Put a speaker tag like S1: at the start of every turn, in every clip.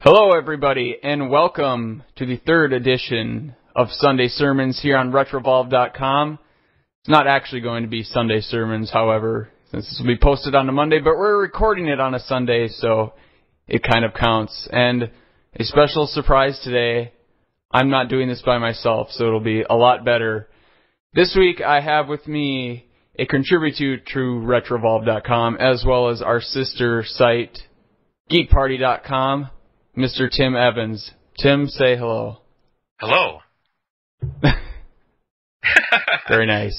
S1: Hello, everybody, and welcome to the third edition of Sunday Sermons here on Retrovolve.com. It's not actually going to be Sunday Sermons, however, since this will be posted on a Monday, but we're recording it on a Sunday, so it kind of counts. And a special surprise today, I'm not doing this by myself, so it'll be a lot better. This week, I have with me a contributor to Retrovolve.com, as well as our sister site, GeekParty.com. Mr. Tim Evans. Tim, say hello.
S2: Hello.
S1: Very nice.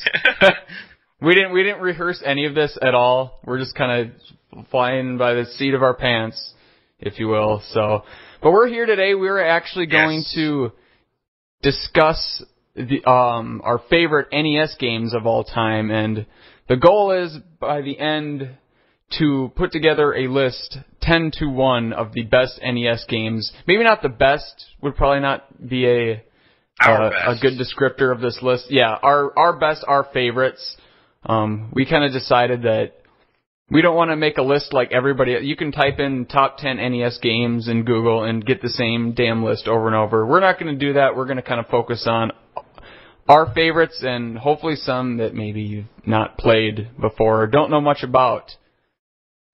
S1: We didn't rehearse any of this at all. We're just kind of flying by the seat of our pants, if you will. But we're here today. We're actually going to discuss our favorite NES games of all time, and the goal is by the end to put together a list 10-1 of the best NES games. Maybe not the best, would probably not be a good descriptor of this list. Yeah, our best, our favorites. We kind of decided that we don't want to make a list like everybody. You can type in top 10 NES games in Google and get the same damn list over and over. We're not going to do that. We're going to kind of focus on our favorites and hopefully some that maybe you've not played before or don't know much about.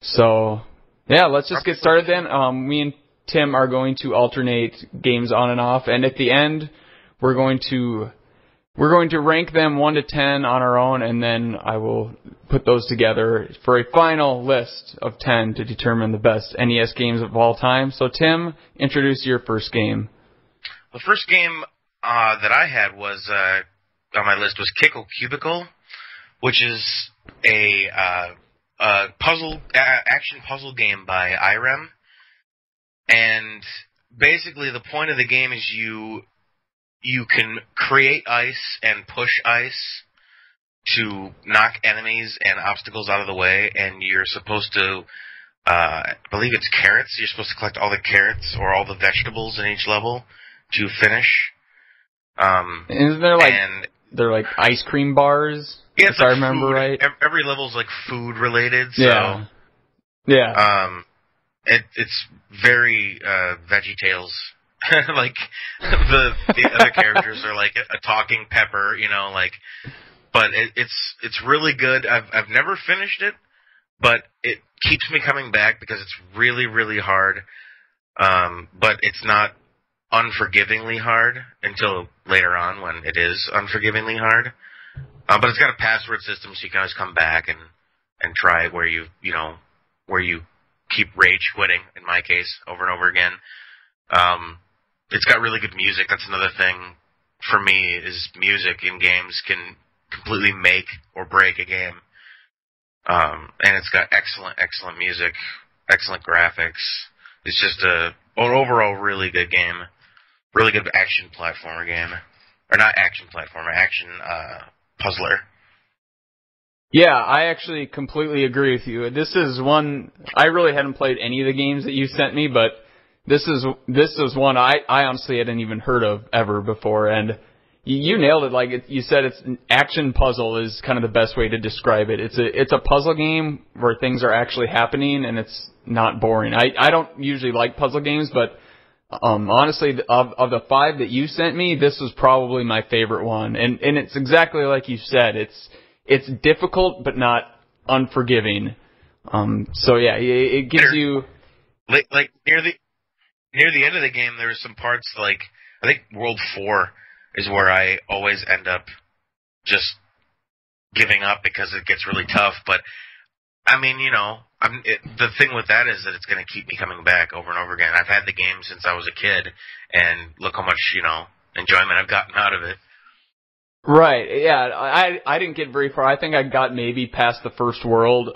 S1: So, yeah, let's just get started then. Me and Tim are going to alternate games on and off, and at the end, we're going to rank them 1 to 10 on our own, and then I will put those together for a final list of 10 to determine the best NES games of all time. So, Tim, introduce your first game.
S2: The first game that I had was on my list was Kickle Cubicle, which is a action puzzle game by IREM, and basically the point of the game is you can create ice and push ice to knock enemies and obstacles out of the way, and you're supposed to, I believe it's carrots, you're supposed to collect all the carrots or all the vegetables in each level to finish.
S1: Isn't there they're like ice cream bars?
S2: Yeah,
S1: if I remember
S2: food.
S1: right.
S2: Every level's like food related. So,
S1: yeah.
S2: It's very VeggieTales. Like the other characters are like a talking pepper, but it's really good. I've never finished it, but it keeps me coming back because it's really, really hard. But it's not unforgivingly hard until later on when it is unforgivingly hard. But it's got a password system, so you can always come back and try it where you keep rage quitting, in my case, over and over again. It's got really good music. That's another thing for me, is music in games can completely make or break a game. And it's got excellent music, excellent graphics. It's just an overall really good game. Really good action platformer game. Or not action platformer, action puzzler.
S1: Yeah, I actually completely agree with you. This is one, I really hadn't played any of the games that you sent me, but this is one I honestly hadn't even heard of ever before, and you nailed it. Like you said, it's an action puzzle is kind of the best way to describe it. It's a puzzle game where things are actually happening, and it's not boring. I don't usually like puzzle games, but honestly, of the 5 that you sent me, this was probably my favorite one. And it's exactly like you said. It's difficult, but not unforgiving. So yeah, it gives you
S2: like near the end of the game, there's some parts like I think World 4 is where I always end up just giving up because it gets really tough. But I mean, the thing with that is that it's going to keep me coming back over and over again. I've had the game since I was a kid, and look how much, enjoyment I've gotten out of it.
S1: Right, yeah, I didn't get very far. I think I got maybe past the first world,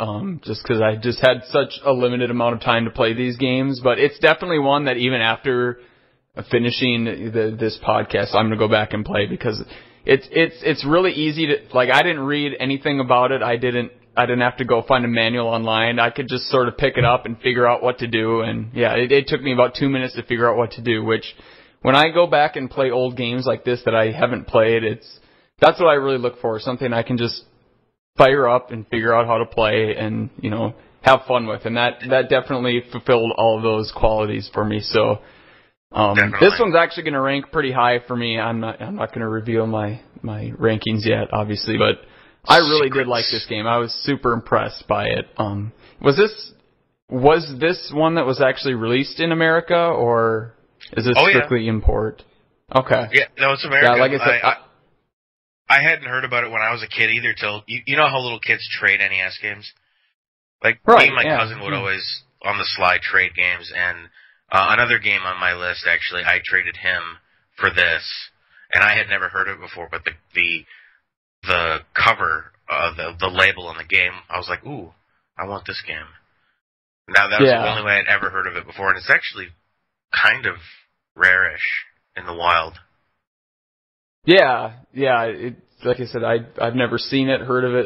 S1: just because I just had such a limited amount of time to play these games. But it's definitely one that even after finishing this podcast, I'm going to go back and play, because it's really easy to, like, I didn't read anything about it. I didn't have to go find a manual online. I could just sort of pick it up and figure out what to do. And yeah, it took me about 2 minutes to figure out what to do, which when I go back and play old games like this that I haven't played, that's what I really look for. Something I can just fire up and figure out how to play and, have fun with, and that definitely fulfilled all of those qualities for me. So this one's actually going to rank pretty high for me. I'm not going to reveal my rankings yet, obviously, but I really did like this game. I was super impressed by it. Was this one that was actually released in America, or is this strictly import? Okay.
S2: Yeah, no, it's American.
S1: Yeah, like I said,
S2: I hadn't heard about it when I was a kid either. Till you know how little kids trade NES games. Like me and my cousin would always on the sly trade games, and another game on my list actually, I traded him for this, and I had never heard of it before. But the cover, the label on the game, I was like, ooh, I want this game. Now that was the only way I'd ever heard of it before, and it's actually kind of rare-ish in the wild. Yeah.
S1: Like I said, I've never seen it, heard of it.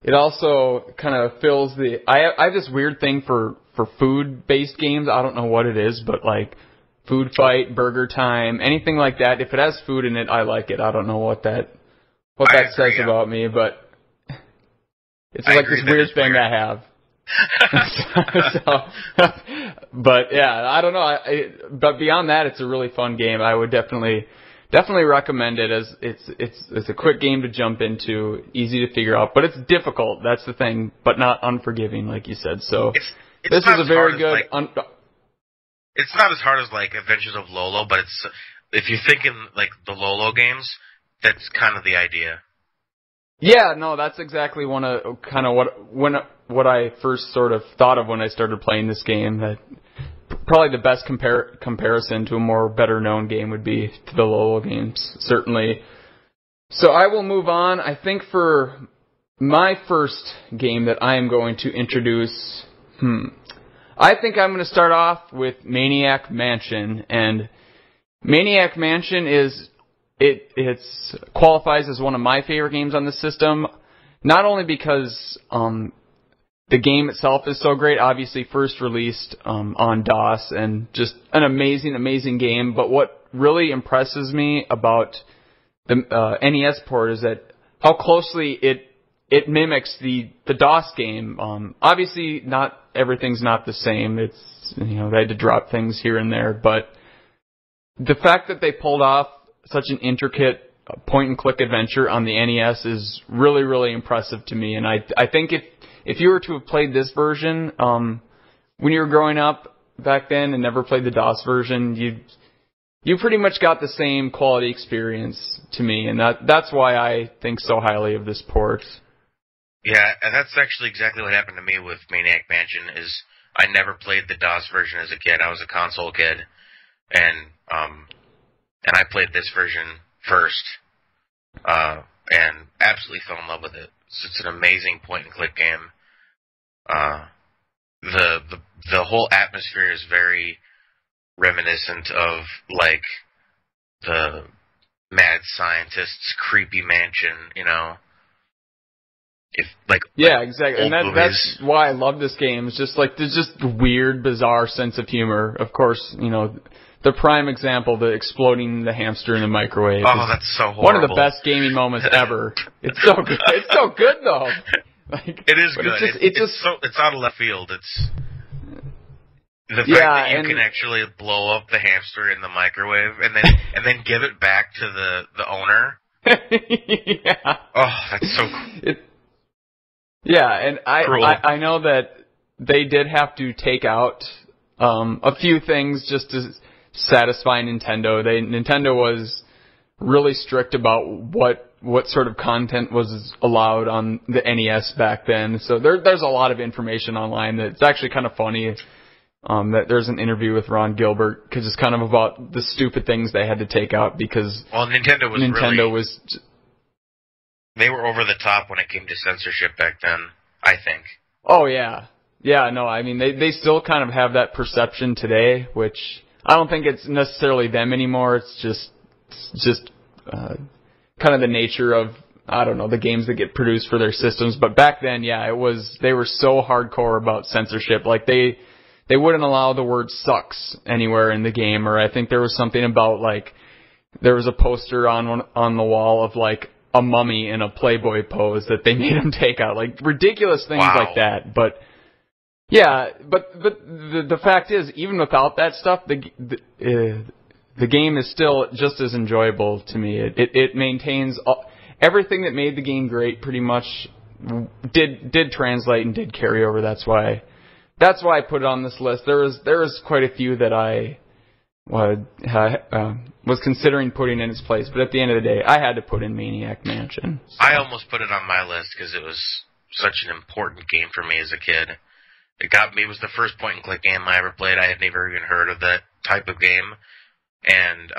S1: It also kind of fills the. I have this weird thing for food-based games. I don't know what it is, but like Food Fight, Burger Time, anything like that. If it has food in it, I like it. I don't know what that says about me, but it's like this weird thing I have. But yeah, I don't know. But beyond that, it's a really fun game. I would definitely recommend it, as it's a quick game to jump into, easy to figure out, but it's difficult. That's the thing, but not unforgiving, like you said. So this is a very good.
S2: It's not as hard as like Adventures of Lolo, but it's if you're thinking like the Lolo games, that's kind of the idea.
S1: Yeah, no, that's exactly what I first sort of thought of when I started playing this game. That probably the best comparison to a more better known game would be to the Lolo games, certainly. So I will move on. I think for my first game that I am going to introduce, I think I'm going to start off with Maniac Mansion, and Maniac Mansion it qualifies as one of my favorite games on the system, not only because the game itself is so great, obviously first released on DOS, and just an amazing game, but what really impresses me about the NES port is that how closely it mimics the DOS game. Obviously, not everything's not the same. It's, they had to drop things here and there, but the fact that they pulled off such an intricate point-and-click adventure on the NES is really, really impressive to me. And I think if you were to have played this version when you were growing up back then and never played the DOS version, you pretty much got the same quality experience to me, and that's why I think so highly of this port.
S2: Yeah, and that's actually exactly what happened to me with Maniac Mansion. Is I never played the DOS version as a kid. I was a console kid, and I played this version first, and absolutely fell in love with it. So it's an amazing point-and-click game. The whole atmosphere is very reminiscent of like the mad scientist's creepy mansion,
S1: Exactly, and that's why I love this game. It's just like there's just weird, bizarre sense of humor. Of course, the prime example, the exploding the hamster in the microwave.
S2: Oh, that's so horrible.
S1: One of the best gaming moments ever. It's so good. It's so good though.
S2: It is good. It's out of left field. It's the fact that you can actually blow up the hamster in the microwave and then give it back to the owner.
S1: Yeah.
S2: Oh, that's so cool.
S1: And I know that they did have to take out a few things just to satisfy Nintendo. Nintendo was really strict about what sort of content was allowed on the NES back then. So there's a lot of information online that's actually kind of funny. That there's an interview with Ron Gilbert because it's kind of about the stupid things they had to take out because
S2: Nintendo was they were over the top when it came to censorship back then, I think.
S1: Oh yeah. Yeah, no, I mean they still kind of have that perception today, which I don't think it's necessarily them anymore. It's just kind of the nature of, I don't know, the games that get produced for their systems. But back then, they were so hardcore about censorship. Like they wouldn't allow the word sucks anywhere in the game, or I think there was something about like there was a poster on the wall of like a mummy in a Playboy pose that they made him take out, like ridiculous things like that. But yeah, but the fact is, even without that stuff, the game is still just as enjoyable to me. It maintains everything that made the game great. Pretty much did translate and did carry over. That's why I put it on this list. There was quite a few that I was considering putting in its place, but at the end of the day, I had to put in Maniac Mansion. So.
S2: I almost put it on my list because it was such an important game for me as a kid. It was the first point-and-click game I ever played. I had never even heard of that type of game. And,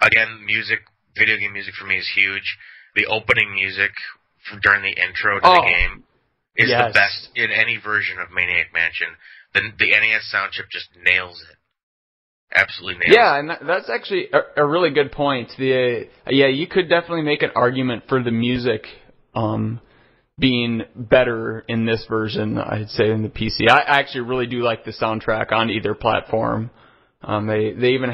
S2: again, video game music for me is huge. The opening music during the intro to the game is the best in any version of Maniac Mansion. The NES sound chip just nails it. Absolutely nails it.
S1: Yeah, and that's actually a really good point. You could definitely make an argument for the music being better in this version, I'd say, in the PC. I actually really do like the soundtrack on either platform. They even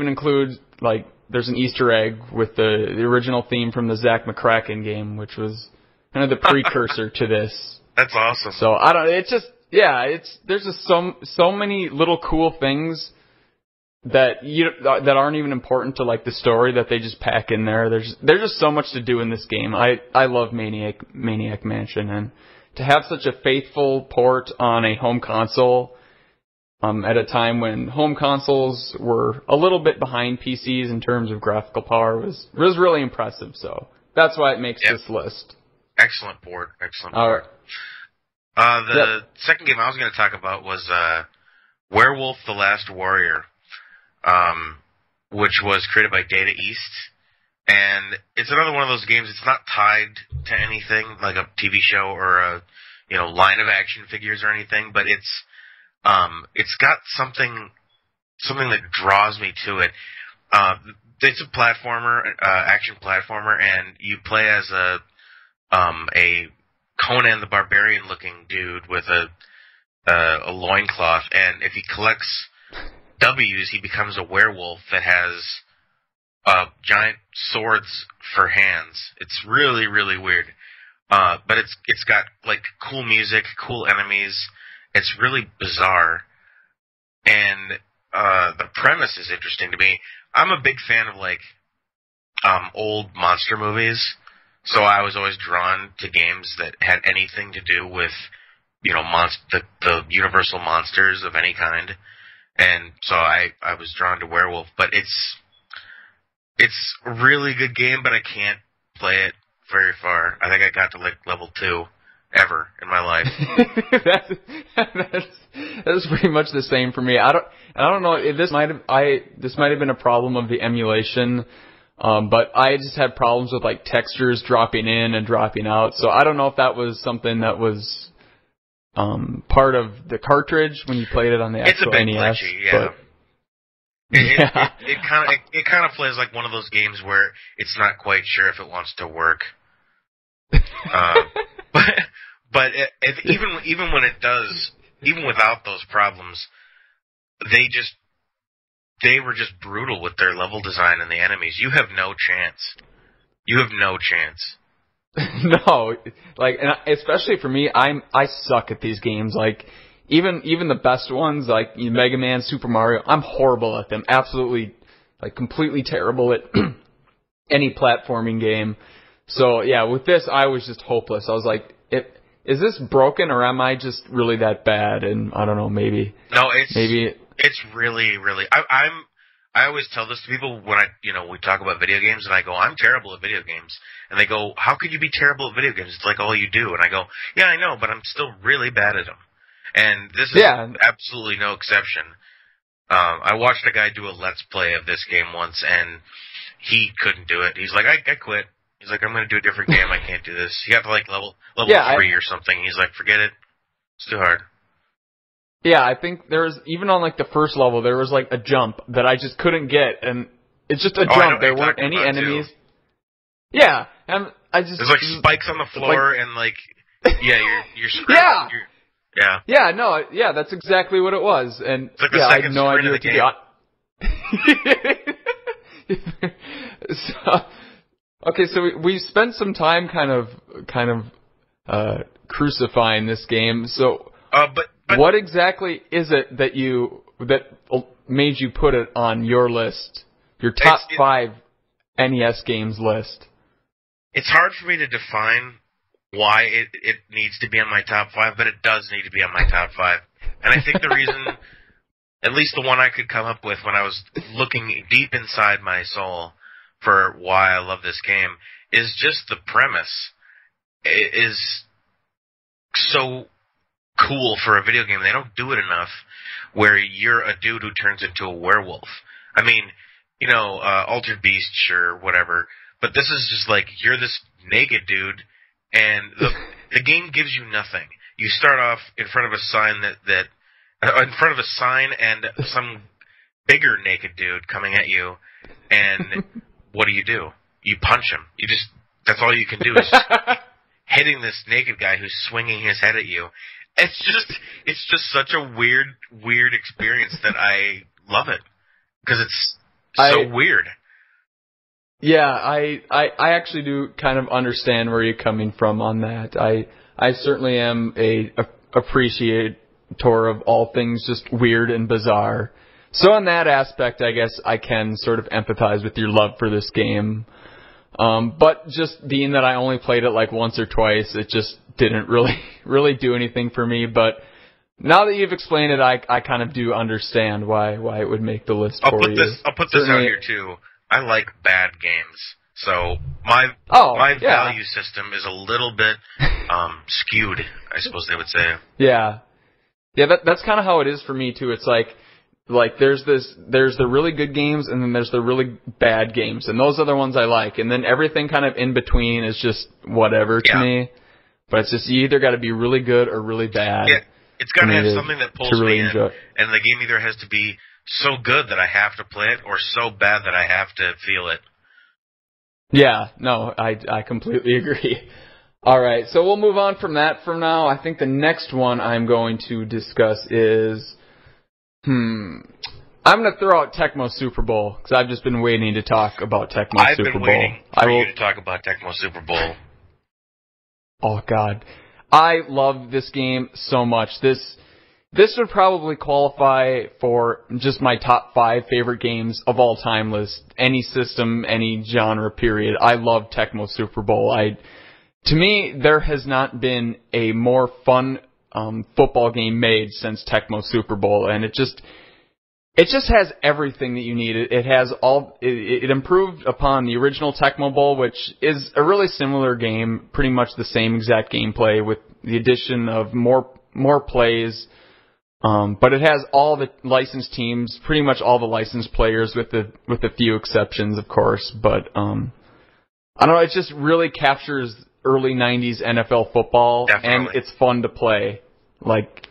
S1: include, like, there's an Easter egg with the original theme from the Zach McCracken game, which was kind of the precursor to this.
S2: That's awesome.
S1: So there's just so many little cool things that aren't even important to, like, the story that they just pack in there. There's just so much to do in this game. I love Maniac Mansion, and to have such a faithful port on a home console at a time when home consoles were a little bit behind PCs in terms of graphical power was really impressive. So that's why it makes this list.
S2: Excellent port. The second game I was going to talk about was Werewolf: The Last Warrior. Which was created by Data East, and it's another one of those games. It's not tied to anything like a TV show or a line of action figures or anything, but it's got something that draws me to it. It's a platformer, action platformer, and you play as a Conan the Barbarian looking dude with a loincloth, and if he collects W's, he becomes a werewolf that has giant swords for hands. It's really, really weird. But it's got, like, cool music, cool enemies. It's really bizarre. And the premise is interesting to me. I'm a big fan of, like, old monster movies. So I was always drawn to games that had anything to do with, the universal monsters of any kind. And so I was drawn to Werewolf, but it's a really good game, but I can't play it very far. I think I got to, like, level 2 ever in my life. That's
S1: pretty much the same for me. I don't know. This might have been a problem of the emulation, but I just had problems with, like, textures dropping in and dropping out. So I don't know if that was something that was part of the cartridge when you played it on the actual NES.
S2: Glitchy, yeah. It kind of plays like one of those games where it's not quite sure if it wants to work. But even when it does, even without those problems, they were just brutal with their level design and the enemies. You have no chance.
S1: No, like, and especially for me, I suck at these games. Like, even the best ones, like Mega Man, Super Mario, I'm horrible at them. Absolutely, like, completely terrible at any platforming game. So yeah, with this, I was just hopeless. I was like, is this broken, or am I just really that bad? And I don't know, maybe.
S2: No, it's really, really. I always tell this to people when we talk about video games, and I go, I'm terrible at video games. And they go, how could you be terrible at video games? It's like all you do. And I go, yeah, I know, but I'm still really bad at them. And this is absolutely no exception. I watched a guy do a Let's Play of this game once, and he couldn't do it. He's like, I quit. He's like, I'm going to do a different game. I can't do this. He got to, like, level 3 or something. He's like, forget it. It's too hard.
S1: Yeah, I think there was, even on, like, the first level, there was, like, a jump that I just couldn't get, and it's just a jump. There weren't any enemies. Too. Yeah, and
S2: there's, like, spikes on the floor, and, like, you're screwed.
S1: Yeah, that's exactly what it was, and
S2: it's like the second
S1: I had no idea what to do. Okay, so we spent some time kind of crucifying this game. So,
S2: but
S1: what exactly is it that made you put it on your list, your top 5 NES games list?
S2: It's hard for me to define why it needs to be on my top 5, but it does need to be on my top 5. And I think the reason, at least the one I could come up with when I was looking deep inside my soul for why I love this game, is just the premise. It is so cool for a video game. They don't do it enough, where you're a dude who turns into a werewolf. I mean, Altered Beast, sure, whatever. But this is just like, you're this naked dude, and the game gives you nothing. You start off in front of a sign in front of a sign and some bigger naked dude coming at you, and what do? You punch him. That's all you can do is hitting this naked guy who's swinging his head at you. It's just such a weird experience that I love it, because it's so weird.
S1: Yeah, I actually do kind of understand where you're coming from on that. I certainly am a appreciator of all things just weird and bizarre. So in that aspect, I guess I can sort of empathize with your love for this game. But just being that I only played it like once or twice, it just didn't really do anything for me. But now that you've explained it, I kind of do understand why it would make the list for you.
S2: I'll put this out here too. I like bad games, so my value system is a little bit skewed, I suppose they would say.
S1: Yeah, that's kind of how it is for me too. It's like there's the really good games, and then there's the really bad games, and those are the ones I like, and then everything kind of in between is just whatever to me. But it's just, you either got to be really good or really bad.
S2: Yeah, it's got to have something that pulls
S1: really
S2: me in,
S1: enjoy.
S2: And the game either has to be so good that I have to play it, or so bad that I have to feel it.
S1: Yeah, no, I completely agree. All right, so we'll move on from that for now. I think the next one I'm going to discuss is, I'm going to throw out Tecmo Super Bowl, because I've just been waiting to talk about Tecmo Super Bowl.
S2: I've been waiting for you to talk about Tecmo Super Bowl.
S1: Oh, God. I love this game so much. This would probably qualify for just my top 5 favorite games of all time list. Any system, any genre, period. I love Tecmo Super Bowl. To me, there has not been a more fun football game made since Tecmo Super Bowl, and it just has everything that you need. It has it improved upon the original Tecmo Bowl, which is a really similar game, pretty much the same exact gameplay with the addition of more plays. But it has all the licensed teams, pretty much all the licensed players, with a few exceptions, of course. But I don't know, it just really captures early '90s NFL football,
S2: Definitely.
S1: And it's fun to play. Like,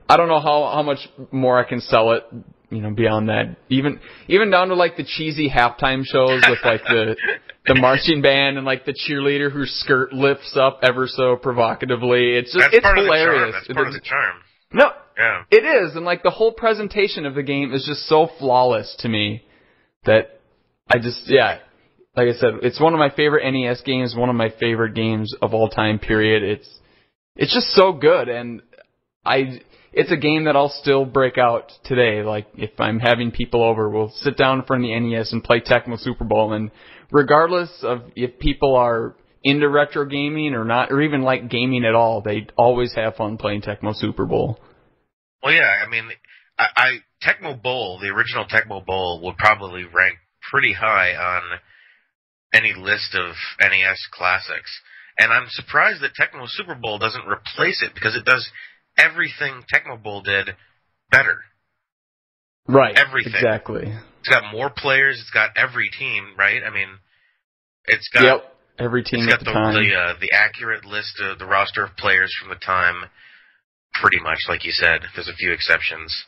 S1: I don't know how much more I can sell it, beyond that. Even down to like the cheesy halftime shows with like the marching band and like the cheerleader whose skirt lifts up ever so provocatively. It's hilarious.
S2: That's part of the charm.
S1: No,
S2: yeah,
S1: it is, and like the whole presentation of the game is just so flawless to me that like I said, it's one of my favorite NES games, one of my favorite games of all time. Period. It's just so good, and it's a game that I'll still break out today. Like, if I'm having people over, we'll sit down in front of the NES and play Tecmo Super Bowl, and regardless of if people are into retro gaming or not, or even like gaming at all, they always have fun playing Tecmo Super Bowl.
S2: Well, yeah, I mean, Tecmo Bowl, the original Tecmo Bowl, would probably rank pretty high on any list of NES classics. And I'm surprised that Tecmo Super Bowl doesn't replace it, because it does everything Tecmo Bowl did better.
S1: Right.
S2: Everything.
S1: Exactly.
S2: It's got more players. It's got every team, right? I mean, it's got
S1: every team.
S2: It's got
S1: at the time.
S2: the accurate list of the roster of players from the time, pretty much, like you said. There's a few exceptions.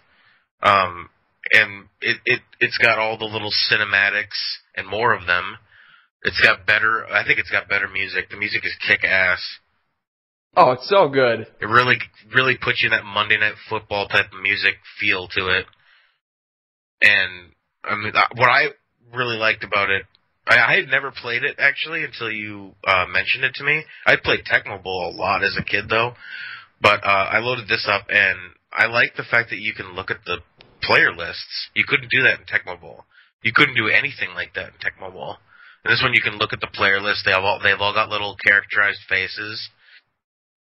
S2: And it's got all the little cinematics and more of them. I think it's got better music. The music is kick-ass.
S1: Oh, it's so good.
S2: It really puts you in that Monday Night Football type of music feel to it. And I mean, what I really liked about it, I had never played it, actually, until you mentioned it to me. I played Tecmo Bowl a lot as a kid, though. But I loaded this up, and I like the fact that you can look at the player lists. You couldn't do that in Tecmo Bowl. You couldn't do anything like that in Tecmo Bowl. And this one, you can look at the player list. They've all got little characterized faces.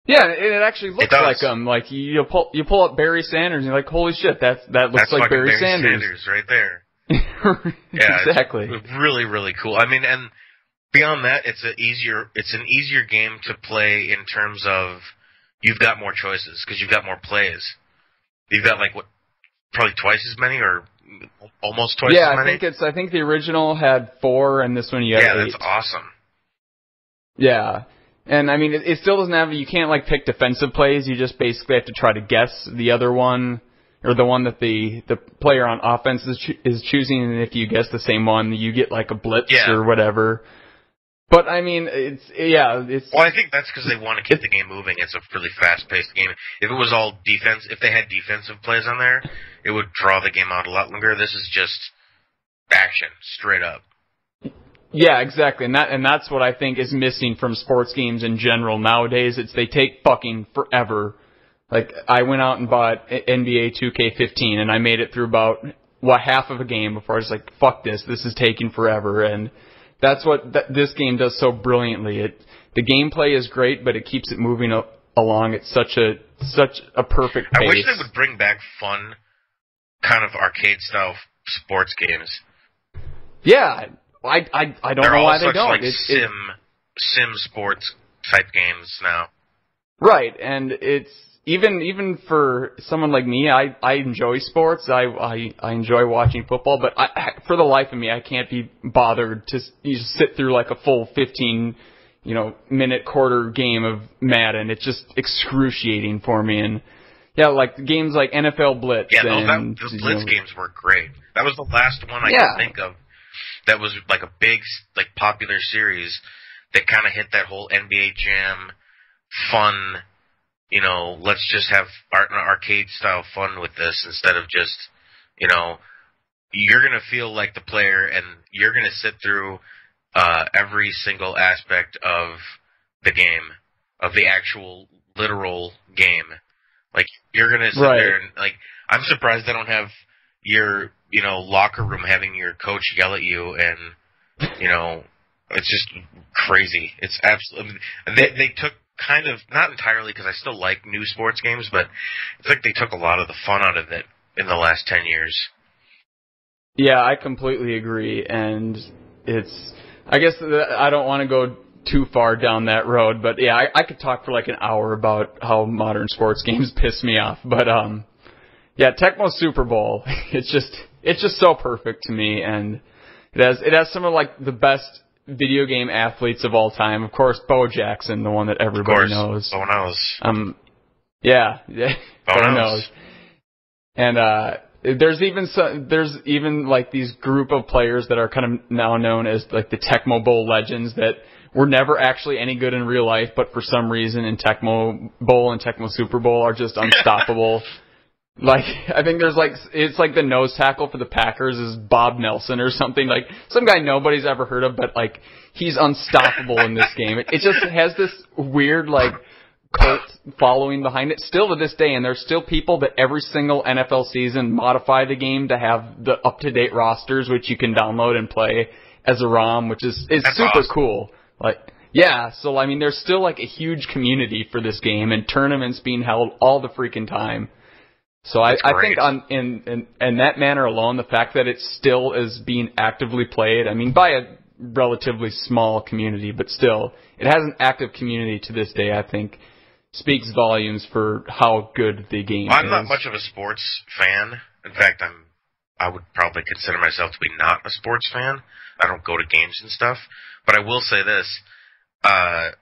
S1: Yeah, and it actually looks like them. Like you pull up Barry Sanders, and you're like, holy shit, that looks like Barry Sanders
S2: right there.
S1: Yeah, exactly.
S2: It's really, really cool. I mean, and beyond that, it's an easier game to play in terms of you've got more choices because you've got more plays. You've got probably twice as many or almost twice as many.
S1: Yeah, I think the original had 4, and this one you have 8.
S2: Yeah, that's awesome.
S1: Yeah. And, I mean, it still doesn't have... You can't, pick defensive plays. You just basically have to try to guess the other one, or the one that the player on offense is choosing, and if you guess the same one, you get, a blitz or whatever. But, I mean, it's...
S2: Well, I think that's because they want to keep the game moving. It's a really fast-paced game. If it was all defense... If they had defensive plays on there, it would draw the game out a lot longer. This is just action, straight up.
S1: Yeah, exactly, and that's what I think is missing from sports games in general nowadays. They take fucking forever. I went out and bought NBA 2K15, and I made it through about half of a game before I was like, "Fuck this! This is taking forever." And that's what this game does so brilliantly. The gameplay is great, but it keeps it moving along at such a perfect pace.
S2: I wish they would bring back fun, kind of arcade style sports games.
S1: Yeah. I don't know why they don't.
S2: They're all sim sports type games now.
S1: Right, and it's even for someone like me, I enjoy sports. I enjoy watching football, but for the life of me, I can't be bothered to sit through a full 15 minute quarter game of Madden. It's just excruciating for me. And yeah, games like NFL Blitz.
S2: Yeah, those Blitz games were great. That was the last one I can think of. That was a big, popular series that kind of hit that whole NBA Jam fun, let's just have arcade-style fun with this instead of just, you're going to feel like the player and you're going to sit through every single aspect of the game, of the actual, literal game. You're going to sit there and, I'm surprised they don't have your locker room having your coach yell at you, and it's just crazy. It's absolutely. They took kind of, not entirely, because I still like new sports games, but it's like they took a lot of the fun out of it in the last 10 years.
S1: Yeah, I completely agree, and I guess I don't want to go too far down that road, but yeah, I could talk for an hour about how modern sports games piss me off, but yeah, Tecmo Super Bowl, it's just so perfect to me, and it has some of the best video game athletes of all time. Of course, Bo Jackson, the one that everybody knows.
S2: Bo knows.
S1: Yeah, Bo knows. And there's even these group of players that are kind of now known as the Tecmo Bowl legends that were never actually any good in real life, but for some reason in Tecmo Bowl and Tecmo Super Bowl are just unstoppable. I think there's it's the nose tackle for the Packers is Bob Nelson or something, some guy nobody's ever heard of, but he's unstoppable in this game. It just has this weird cult following behind it still to this day, and there's still people that every single NFL season modify the game to have the up-to-date rosters, which you can download and play as a ROM, which is super awesome. Cool. Yeah, so I mean, there's still a huge community for this game, and tournaments being held all the freaking time. So I think in that manner alone, the fact that it still is being actively played, I mean, by a relatively small community, but still, it has an active community to this day, I think, speaks volumes for how good the game is.
S2: I'm not much of a sports fan. In fact, I would probably consider myself to be not a sports fan. I don't go to games and stuff. But I will say this. I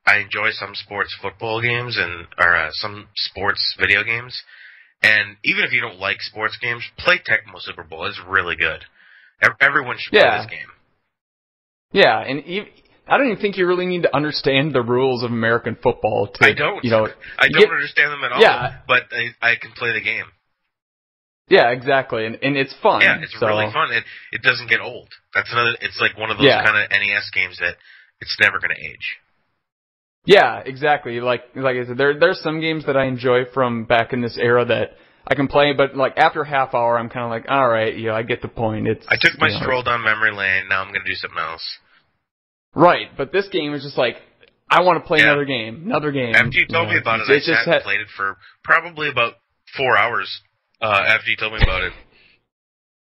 S2: enjoy some sports football games or some sports video games. And even if you don't like sports games, play Tecmo Super Bowl. It's really good. Everyone should play this game. Yeah, and
S1: I don't even think you really need to understand the rules of American football.
S2: I don't. I don't understand them at all. Yeah. But I can play the game.
S1: Yeah, exactly, and it's fun.
S2: Yeah, it's really fun. It doesn't get old. That's another. It's like one of those kind of NES games that it's never going to age.
S1: Yeah, exactly. Like I said, there's some games that I enjoy from back in this era that I can play, but like after half hour, I'm kind of like, all right, I get the point.
S2: I took my stroll down memory lane. Now I'm going to do something else.
S1: Right, but this game is just like, I want to play another game.
S2: After you told me about it, I sat and played it for probably about 4 hours. After you told me about it.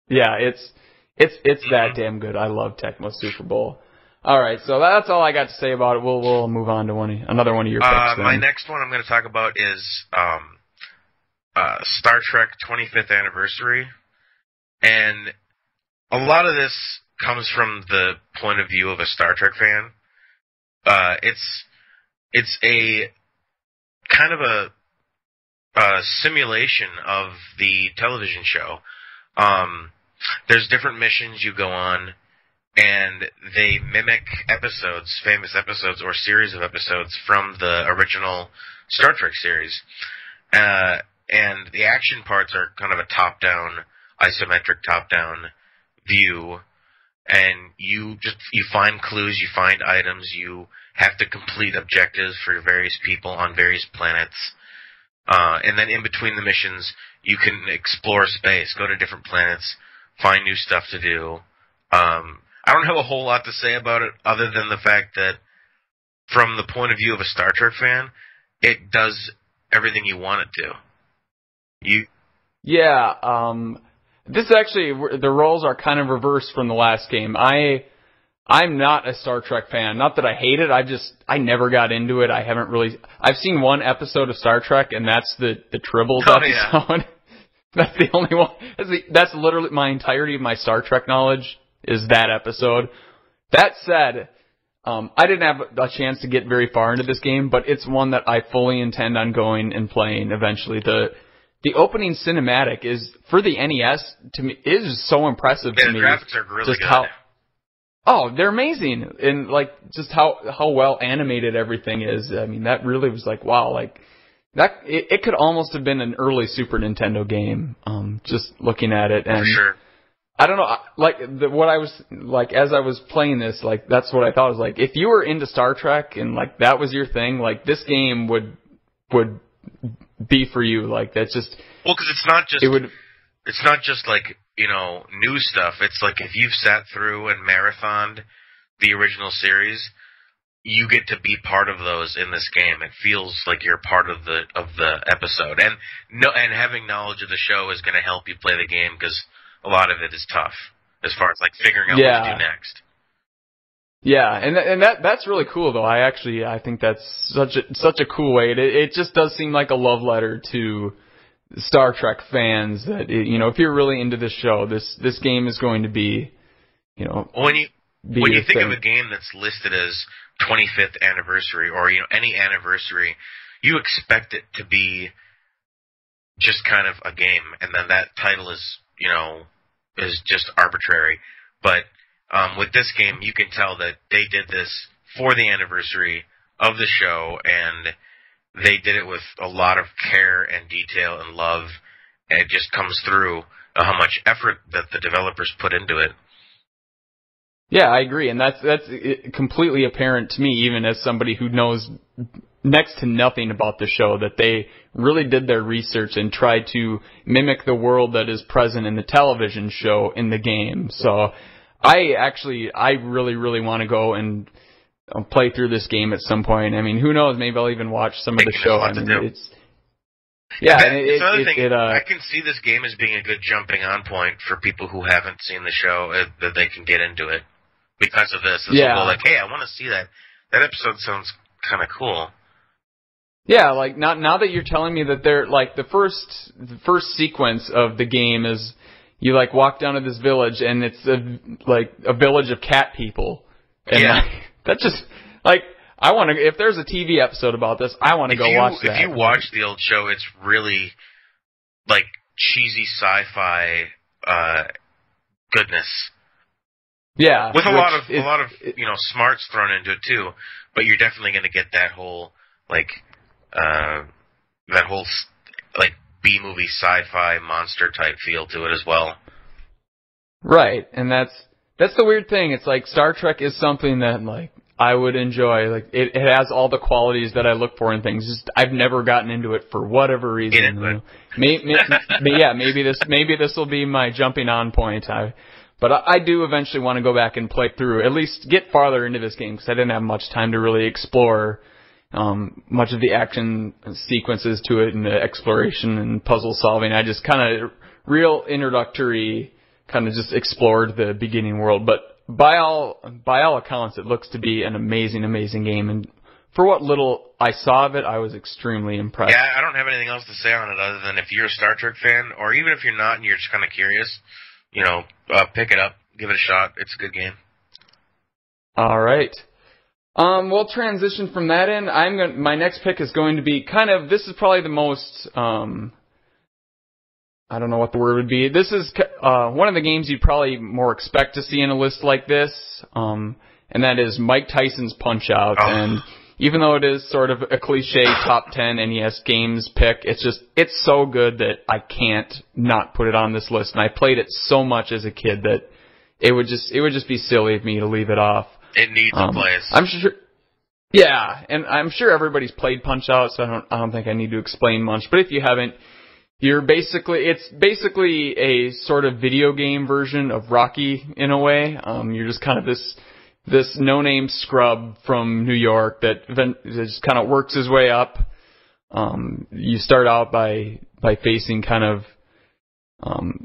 S1: Yeah, it's that damn good. I love Tecmo Super Bowl. All right, so that's all I got to say about it. We'll move on to another one of your picks.
S2: My next one I'm going to talk about is Star Trek 25th Anniversary, and a lot of this comes from the point of view of a Star Trek fan. It's a kind of a simulation of the television show. There's different missions you go on, and they mimic episodes, famous episodes, or series of episodes from the original Star Trek series. And the action parts are kind of a isometric top-down view, and you find clues, you find items, you have to complete objectives for various people on various planets. And then in between the missions, you can explore space, go to different planets, find new stuff to do. I don't have a whole lot to say about it other than the fact that from the point of view of a Star Trek fan, it does everything you want it to.
S1: This actually, the roles are kind of reversed from the last game. I'm not a Star Trek fan. Not that I hate it. I never got into it. I've seen one episode of Star Trek, and that's the Tribbles episode. Yeah. That's the only one. That's literally my entirety of my Star Trek knowledge is that episode. That said, I didn't have a chance to get very far into this game, but it's one that I fully intend on going and playing eventually. The opening cinematic is for the NES to me is so impressive to me.
S2: The graphics are really good.
S1: They're amazing, and like just how well animated everything is. I mean, that really was like wow, like that. It could almost have been an early Super Nintendo game. Just looking at it, and
S2: for sure.
S1: I don't know, like what I was like as I was playing this, like that's what I thought was like if you were into Star Trek and like that was your thing, like this game would be for you. Like that's just
S2: because it's not just like new stuff. It's like if you've sat through and marathoned the original series, you get to be part of those in this game. It feels like you're part of the episode, and having knowledge of the show is going to help you play the game because a lot of it is tough as far as like figuring out what to do next.
S1: Yeah, and that's really cool though. I think that's such a cool way. It just does seem like a love letter to Star Trek fans that if you're really into this show, this game is going to be
S2: when you think of a game that's listed as 25th anniversary or any anniversary, you expect it to be just kind of a game, and then that title is just arbitrary. But with this game, you can tell that they did this for the anniversary of the show, and they did it with a lot of care and detail and love, and it just comes through how much effort that the developers put into it.
S1: Yeah, I agree, and that's completely apparent to me, even as somebody who knows next to nothing about the show, that they really did their research and tried to mimic the world that is present in the television show in the game. So I really, really want to go and play through this game at some point. I mean, who knows? Maybe I'll even watch some of the show. I mean,
S2: I can see this game as being a good jumping on point for people who haven't seen the show, that they can get into it because of this. Like, hey, I want to see that. That episode sounds kind of cool.
S1: Yeah, like now that you're telling me that they're like the first sequence of the game is you like walk down to this village and it's a village of cat people. And like, that just like I want to. If there's a TV episode about this, I want to go watch that.
S2: If you watch the old show, it's really like cheesy sci-fi goodness.
S1: Yeah,
S2: with a lot of smarts thrown into it too. But you're definitely going to get that whole B-movie sci-fi monster type feel to it as well.
S1: Right, and that's the weird thing. It's like Star Trek is something that like I would enjoy. Like it has all the qualities that I look for in things. Just I've never gotten into it for whatever reason.
S2: Get into it.
S1: Maybe this will be my jumping on point. But I do eventually want to go back and play through, at least get farther into this game, because I didn't have much time to really explore much of the action sequences to it and the exploration and puzzle solving. I just kind of real introductory, kind of just explored the beginning world. But by all accounts, it looks to be an amazing game. And for what little I saw of it, I was extremely impressed.
S2: Yeah, I don't have anything else to say on it other than if you're a Star Trek fan, or even if you're not and you're just kind of curious, pick it up, give it a shot. It's a good game.
S1: All right. We'll transition from that in. My next pick is going to be this is probably the most, I don't know what the word would be. This is one of the games you'd probably more expect to see in a list like this, and that is Mike Tyson's Punch-Out! Oh. And even though it is sort of a cliche top 10 NES games pick, it's so good that I can't not put it on this list. And I played it so much as a kid that it would just be silly of me to leave it off.
S2: It needs a place.
S1: I'm sure. Yeah, and I'm sure everybody's played Punch-Out!, so I don't think I need to explain much. But if you haven't, it's basically a sort of video game version of Rocky in a way. You're just kind of this no-name scrub from New York that just kind of works his way up. You start out by facing kind of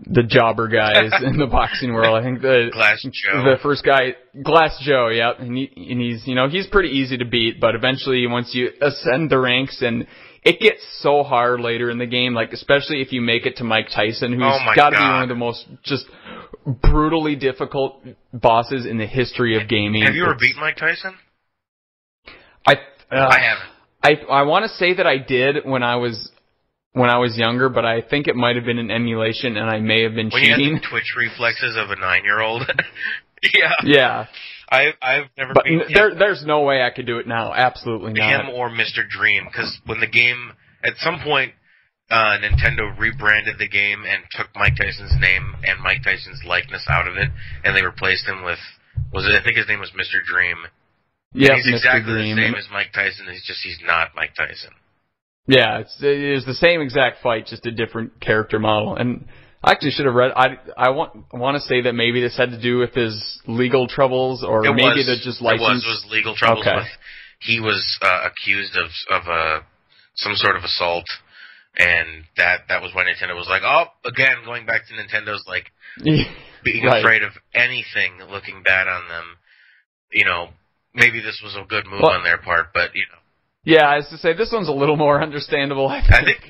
S1: the jobber guys in the boxing world. I think the first guy, Glass Joe, yep, and he's pretty easy to beat, but eventually once you ascend the ranks, and it gets so hard later in the game, like especially if you make it to Mike Tyson, who's got to be one of the most just brutally difficult bosses in the history of gaming.
S2: Have you ever beaten Mike Tyson?
S1: I
S2: haven't.
S1: I want to say that I did when I was younger, but I think it might have been an emulation, and I may have been cheating.
S2: When you had the twitch reflexes of a 9-year-old. Yeah.
S1: Yeah.
S2: I've never
S1: beaten him. There's no way I could do it now. Absolutely not.
S2: Him or Mr. Dream, because when the game, at some point, Nintendo rebranded the game and took Mike Tyson's name and Mike Tyson's likeness out of it, and they replaced him with, I think his name was Mr. Dream.
S1: Yeah,
S2: he's exactly the same as Mike Tyson. He's not Mike Tyson.
S1: Yeah, it is the same exact fight, just a different character model. And I actually should have read. I want to say that maybe this had to do with his legal troubles, or maybe the just license.
S2: It was legal troubles. Okay. He was accused of some sort of assault, and that was why Nintendo was like, oh, again, going back to Nintendo's like being afraid of anything looking bad on them. Maybe this was a good move on their part, but
S1: Yeah, as to say, this one's a little more understandable.
S2: I think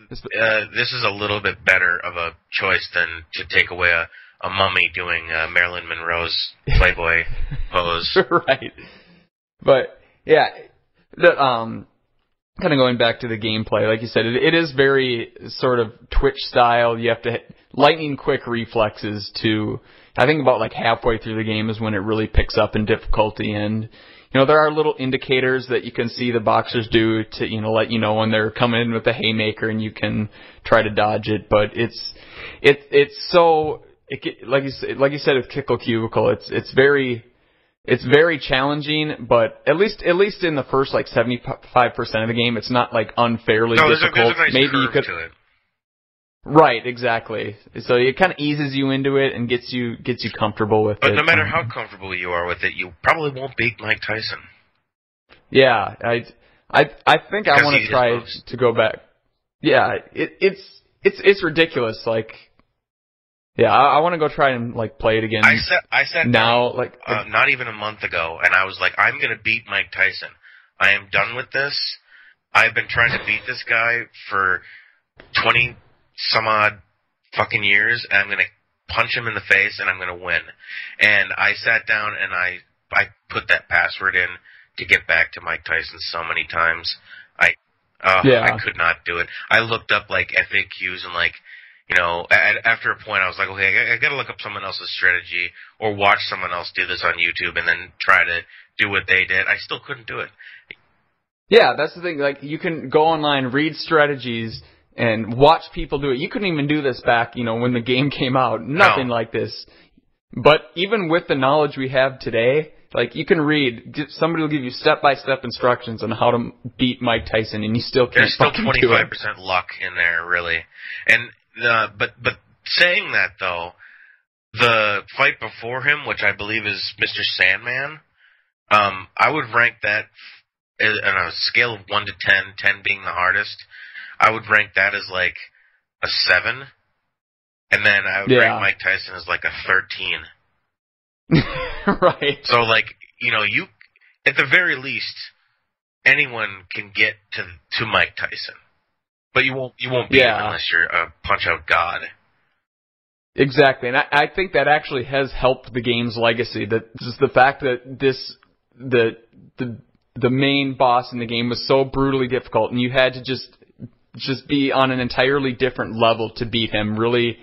S2: this is a little bit better of a choice than to take away a mummy doing Marilyn Monroe's Playboy pose.
S1: Right. But yeah, kind of going back to the gameplay, like you said, it is very sort of Twitch style. You have to lightning quick reflexes to. I think about like halfway through the game is when it really picks up in difficulty, and there are little indicators that you can see the boxers do to let you know when they're coming in with a haymaker, and you can try to dodge it. But it's like you said with Kickle Cubicle, it's very challenging. But at least in the first like 75% of the game, it's not like unfairly difficult.
S2: There's a nice
S1: Maybe
S2: curve
S1: you could.
S2: To it.
S1: Right, exactly. So it kind of eases you into it and gets you comfortable with it.
S2: But no matter how comfortable you are with it, you probably won't beat Mike Tyson.
S1: Yeah, I think I want to try to go back. Yeah, it's ridiculous. Like, yeah, I want to go try and like play it again.
S2: I sat
S1: now,
S2: down, not even a month ago, and I was like, I'm gonna beat Mike Tyson. I am done with this. I've been trying to beat this guy for 20 some odd fucking years, and I'm going to punch him in the face, and I'm going to win. And I sat down, and I put that password in to get back to Mike Tyson so many times. I could not do it. I looked up, like, FAQs, and, after a point, I was like, okay, I got to look up someone else's strategy, or watch someone else do this on YouTube, and then try to do what they did. I still couldn't do it.
S1: Yeah, that's the thing. Like, you can go online, read strategies, and watch people do it. You couldn't even do this back, when the game came out. Nothing like this. But even with the knowledge we have today, like, you can read, somebody will give you step-by-step instructions on how to beat Mike Tyson, and you still can't fucking do it.
S2: There's still 25% luck in there, really. And, but saying that, though, the fight before him, which I believe is Mr. Sandman, I would rank that on a scale of 1 to 10, 10 being the hardest. I would rank that as like a 7, and then I would rank Mike Tyson as like a 13.
S1: Right.
S2: So, like, you at the very least, anyone can get to Mike Tyson, but you won't beat him unless you're a Punch-Out god.
S1: Exactly, and I think that actually has helped the game's legacy. That just the fact that the main boss in the game was so brutally difficult, and you had to just be on an entirely different level to beat him. Really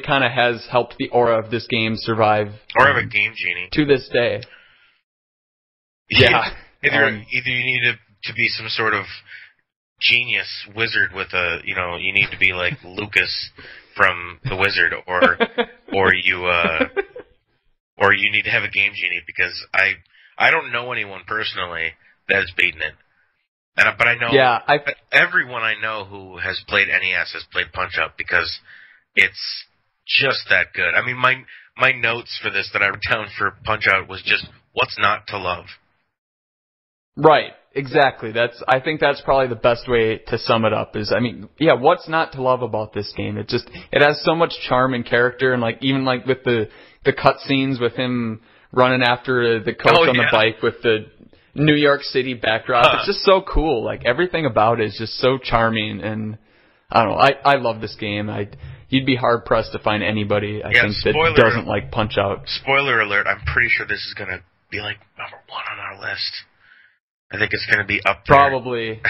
S1: kind of has helped the aura of this game survive.
S2: Or have a Game Genie
S1: to this day. Yeah.
S2: Either you need to be some sort of genius wizard with you need to be like Lucas from The Wizard, or you need to have a Game Genie, because I don't know anyone personally that has beaten it. But I know everyone I know who has played NES has played Punch-Out, because it's just that good. I mean, my notes for this that I wrote down for Punch-Out was just, what's not to love?
S1: Right, exactly. I think that's probably the best way to sum it up what's not to love about this game? It has so much charm and character, and even with the cutscenes with him running after the coach on the bike with the New York City backdrop. It's just so cool. Like, everything about it is just so charming, and I don't know. I love this game. You'd be hard pressed to find anybody that doesn't like Punch-Out.
S2: Spoiler alert! I'm pretty sure this is gonna be like number 1 on our list. I think it's gonna be up there.
S1: Probably.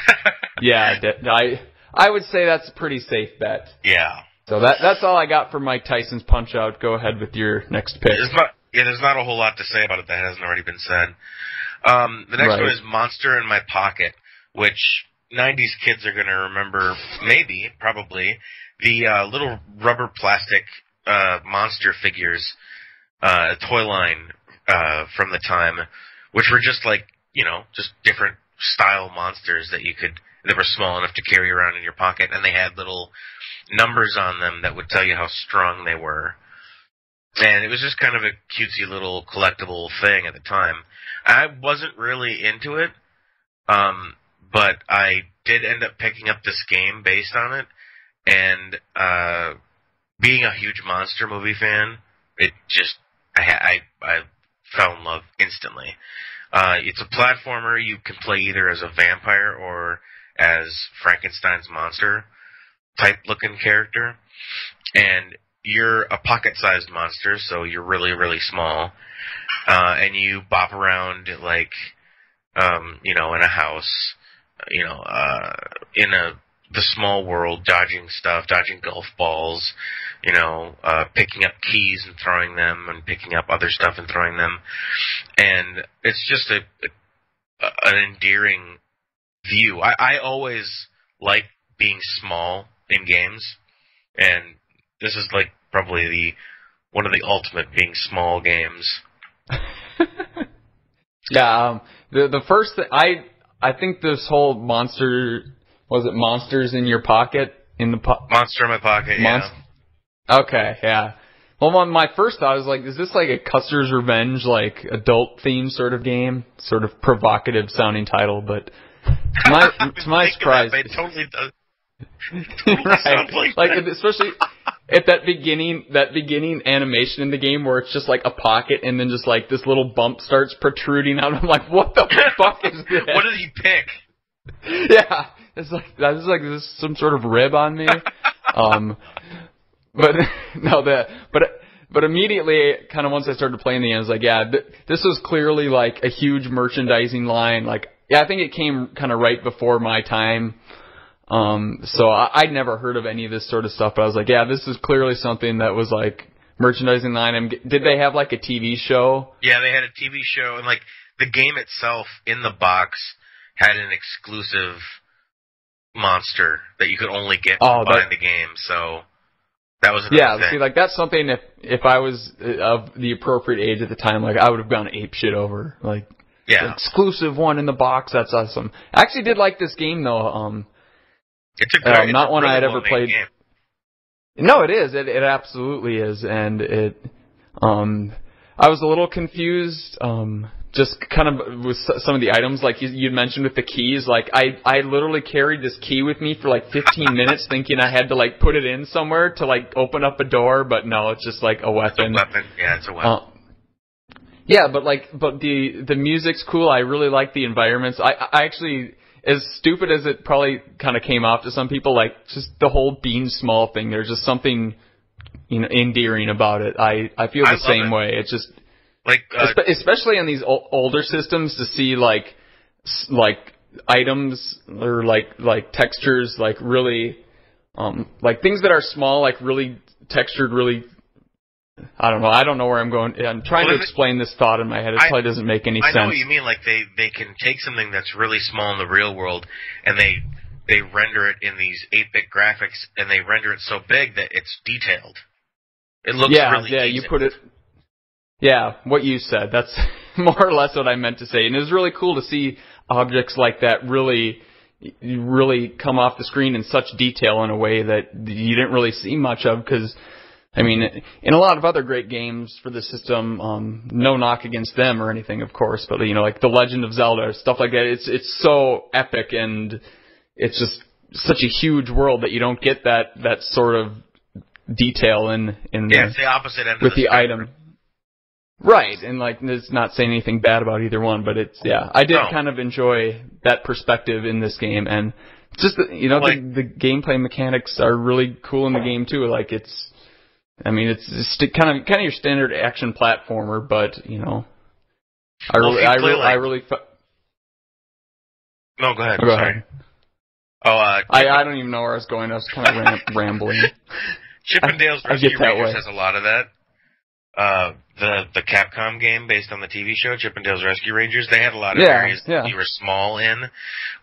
S1: Yeah. I would say that's a pretty safe bet.
S2: Yeah.
S1: So that's all I got for Mike Tyson's Punch-Out. Go ahead with your next pick.
S2: There's not a whole lot to say about it that hasn't already been said. The next one is Monster in My Pocket, which 90s kids are going to remember, probably, the little rubber plastic monster figures, toy line from the time, which were just just different style monsters that were small enough to carry around in your pocket, and they had little numbers on them that would tell you how strong they were. And it was just kind of a cutesy little collectible thing at the time. I wasn't really into it, but I did end up picking up this game based on it, and being a huge monster movie fan, I fell in love instantly. It's a platformer. You can play either as a vampire or as Frankenstein's monster type looking character, and you're a pocket-sized monster, so you're really, really small, and you bop around like, in a house, in the small world, dodging stuff, dodging golf balls, picking up keys and throwing them, and picking up other stuff and throwing them, and it's just an endearing view. I always like being small in games, and this is like probably one of the ultimate being small games.
S1: Yeah, the first thing, I think this whole Monsters in Your Pocket
S2: Monster in My Pocket, yeah.
S1: Okay, yeah. Well, my first thought was like, is this like a Custer's Revenge, like adult themed sort of game? Sort of provocative sounding title, but to my surprise,
S2: it totally does.
S1: Right. Like especially at that beginning animation in the game where it's just like a pocket and then just like this little bump starts protruding out. I'm like, what the fuck is this?
S2: What did he pick?
S1: Yeah, it's like this is some sort of rib on me. But immediately, kind of once I started playing the game, I was like, yeah, this was clearly like a huge merchandising line. Like, yeah, I think it came kind of right before my time. So I'd never heard of any of this sort of stuff, but I was like, yeah, this is clearly something that was like merchandising line. And did they have like a TV show?
S2: Yeah, they had a TV show, and like the game itself in the box had an exclusive monster that you could only get by buying the game. So that was another thing.
S1: See, like that's something if I was of the appropriate age at the time, like I would have gone ape shit over. Like, the exclusive one in the box. That's awesome. I actually did like this game though.
S2: It's a great,
S1: not one
S2: really
S1: I had ever played.
S2: Game.
S1: No, it is. It absolutely is, and it. I was a little confused. Just kind of with some of the items, like you'd mentioned with the keys. Like I literally carried this key with me for like 15 minutes, thinking I had to like put it in somewhere to like open up a door, but no, it's just like a weapon.
S2: It's a weapon. Yeah, it's a weapon.
S1: Yeah, but the music's cool. I really like the environments. I actually, as stupid as it probably kind of came off to some people, like just the whole being small thing. There's just something, endearing about it. I feel the same way. It's just
S2: like
S1: especially on these older systems to see like items or like textures, like really like things that are small, like really textured, really. I don't know where I'm going. I'm trying to explain this thought in my head. It probably doesn't make any sense.
S2: I know what you mean. Like they can take something that's really small in the real world and they render it in these 8-bit graphics and they render it so big that it's detailed. It looks really decent.
S1: You put it. Yeah, what you said. That's more or less what I meant to say. And it was really cool to see objects like that really come off the screen in such detail in a way that you didn't really see much of because. I mean, in a lot of other great games for the system, no knock against them or anything, of course, but like The Legend of Zelda, stuff like that, it's so epic and it's just such a huge world that you don't get that sort of detail in
S2: it's the opposite end
S1: with
S2: of the
S1: item. Right, and like it's not saying anything bad about either one, but I did kind of enjoy that perspective in this game, and it's just the gameplay mechanics are really cool in the game too. Like it's kind of your standard action platformer, but I really.
S2: No, go ahead.
S1: Go ahead.
S2: I
S1: don't even know where I was going. I was kind of rambling.
S2: Chippendales Rescue Rangers has a lot of that. The Capcom game based on the TV show Chippendales Rescue Rangers, they had a lot of areas that you were small in,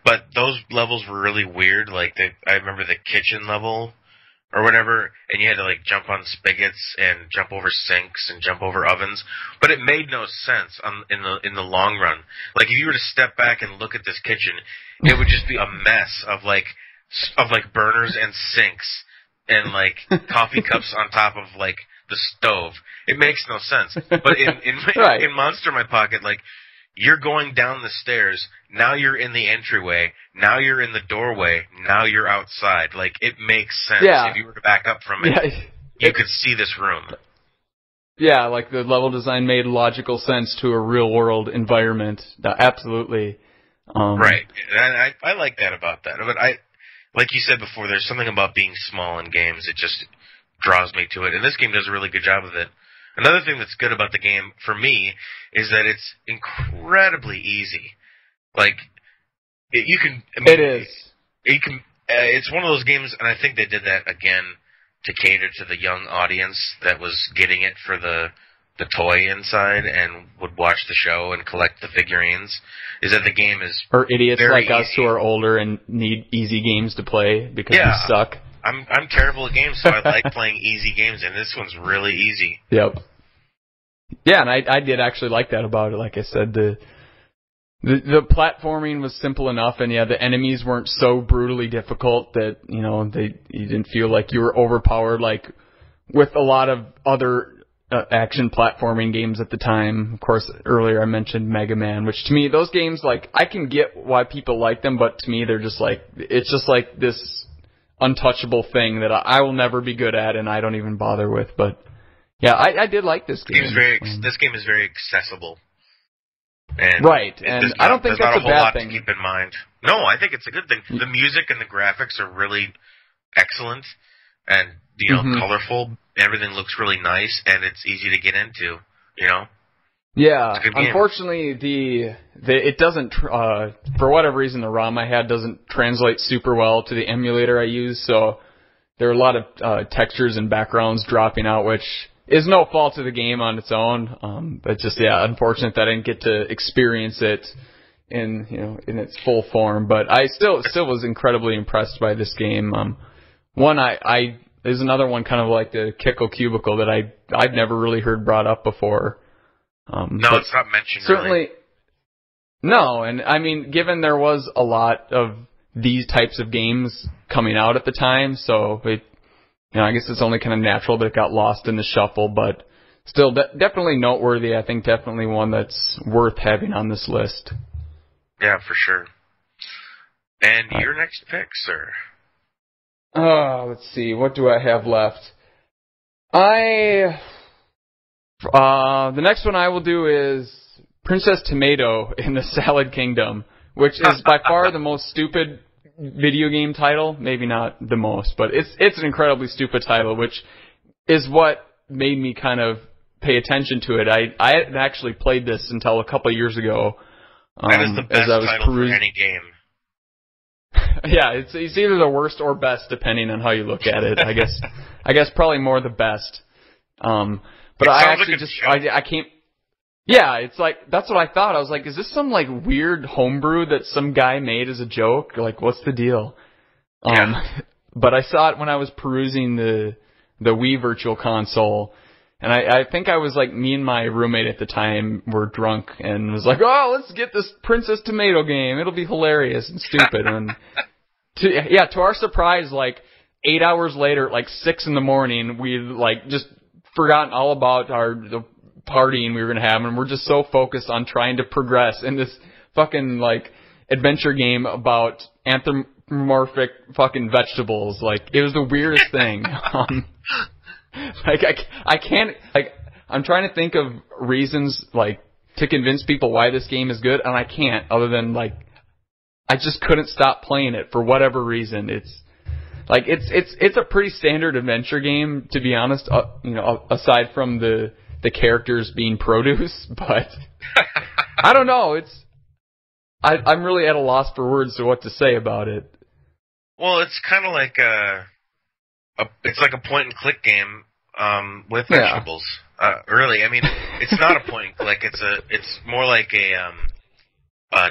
S2: but those levels were really weird. Like I remember the kitchen level. Or whatever, and you had to like jump on spigots and jump over sinks and jump over ovens, but it made no sense in the long run. Like if you were to step back and look at this kitchen, it would just be a mess of like burners and sinks and like coffee cups on top of like the stove. It makes no sense. But in Monster in My Pocket, like you're going down the stairs, now you're in the entryway, now you're in the doorway, now you're outside. Like, it makes sense.
S1: Yeah.
S2: If you were to back up from it, you could see this room.
S1: Yeah, like the level design made logical sense to a real-world environment. Absolutely.
S2: Right. And I like that about that. But like you said before, there's something about being small in games. It just draws me to it. And this game does a really good job of it. Another thing that's good about the game, for me, is that it's incredibly easy. Like, it is. It's one of those games, and I think they did that again to cater to the young audience that was getting it for the toy inside and would watch the show and collect the figurines, is that the game is
S1: or idiots like us
S2: easy.
S1: Who are older and need easy games to play because we suck.
S2: I'm terrible at games, so I like playing easy games, and this one's really easy.
S1: Yep. Yeah, and I did actually like that about it. Like I said, the platforming was simple enough, and the enemies weren't so brutally difficult that you didn't feel like you were overpowered like with a lot of other action platforming games at the time. Of course, earlier I mentioned Mega Man, which to me, those games, like, I can get why people like them, but to me they're just like, it's just like this untouchable thing that I will never be good at and I don't even bother with. But yeah, I did like this game.
S2: This game is very accessible. And
S1: I don't think that's a bad thing. There's not a whole lot to
S2: keep in mind. No, I think it's a good thing. The music and the graphics are really excellent and, colorful. Everything looks really nice, and it's easy to get into,
S1: Yeah, unfortunately, it doesn't, for whatever reason, the ROM I had doesn't translate super well to the emulator I use, so there are a lot of textures and backgrounds dropping out, which is no fault of the game on its own, but just, unfortunate that I didn't get to experience it in its full form. But I still was incredibly impressed by this game. There's another one kind of like the Kickle Cubicle that I've never really heard brought up before.
S2: No, it's not mentioned.
S1: Certainly,
S2: really.
S1: No, and I mean, given there was a lot of these types of games coming out at the time, so I guess it's only kind of natural that it got lost in the shuffle, but still definitely noteworthy. I think definitely one that's worth having on this list.
S2: Yeah, for sure. And your next pick, sir?
S1: Let's see. What do I have left? The next one I will do is Princess Tomato in the Salad Kingdom, which is by far the most stupid video game title. Maybe not the most, but it's an incredibly stupid title, which is what made me kind of pay attention to it. I hadn't actually played this until a couple of years ago.
S2: That is the best title for any game.
S1: Yeah, it's either the worst or best depending on how you look at it. I guess probably more the best. But I actually I can't. Yeah, it's like that's what I thought. I was like, is this some like weird homebrew that some guy made as a joke? Like, what's the deal?
S2: Yeah.
S1: But I saw it when I was perusing the Wii Virtual Console. And I think I was like, me and my roommate at the time were drunk and was like, oh, let's get this Princess Tomato game. It'll be hilarious and stupid. And to our surprise, like 8 hours later, like 6 a.m, we like just forgotten all about the partying we were going to have. And we're just so focused on trying to progress in this fucking like adventure game about anthropomorphic fucking vegetables. Like, it was the weirdest thing. Like, I can't, like, I'm trying to think of reasons, like, to convince people why this game is good, and I can't, other than, like, I just couldn't stop playing it for whatever reason. It's, like, it's a pretty standard adventure game, to be honest, aside from the characters being produce, but, I don't know, I'm really at a loss for words to what to say about it.
S2: Well, it's kind of like it's like a point-and-click game with vegetables. Really, I mean, it's not a point-and-click. It's more like a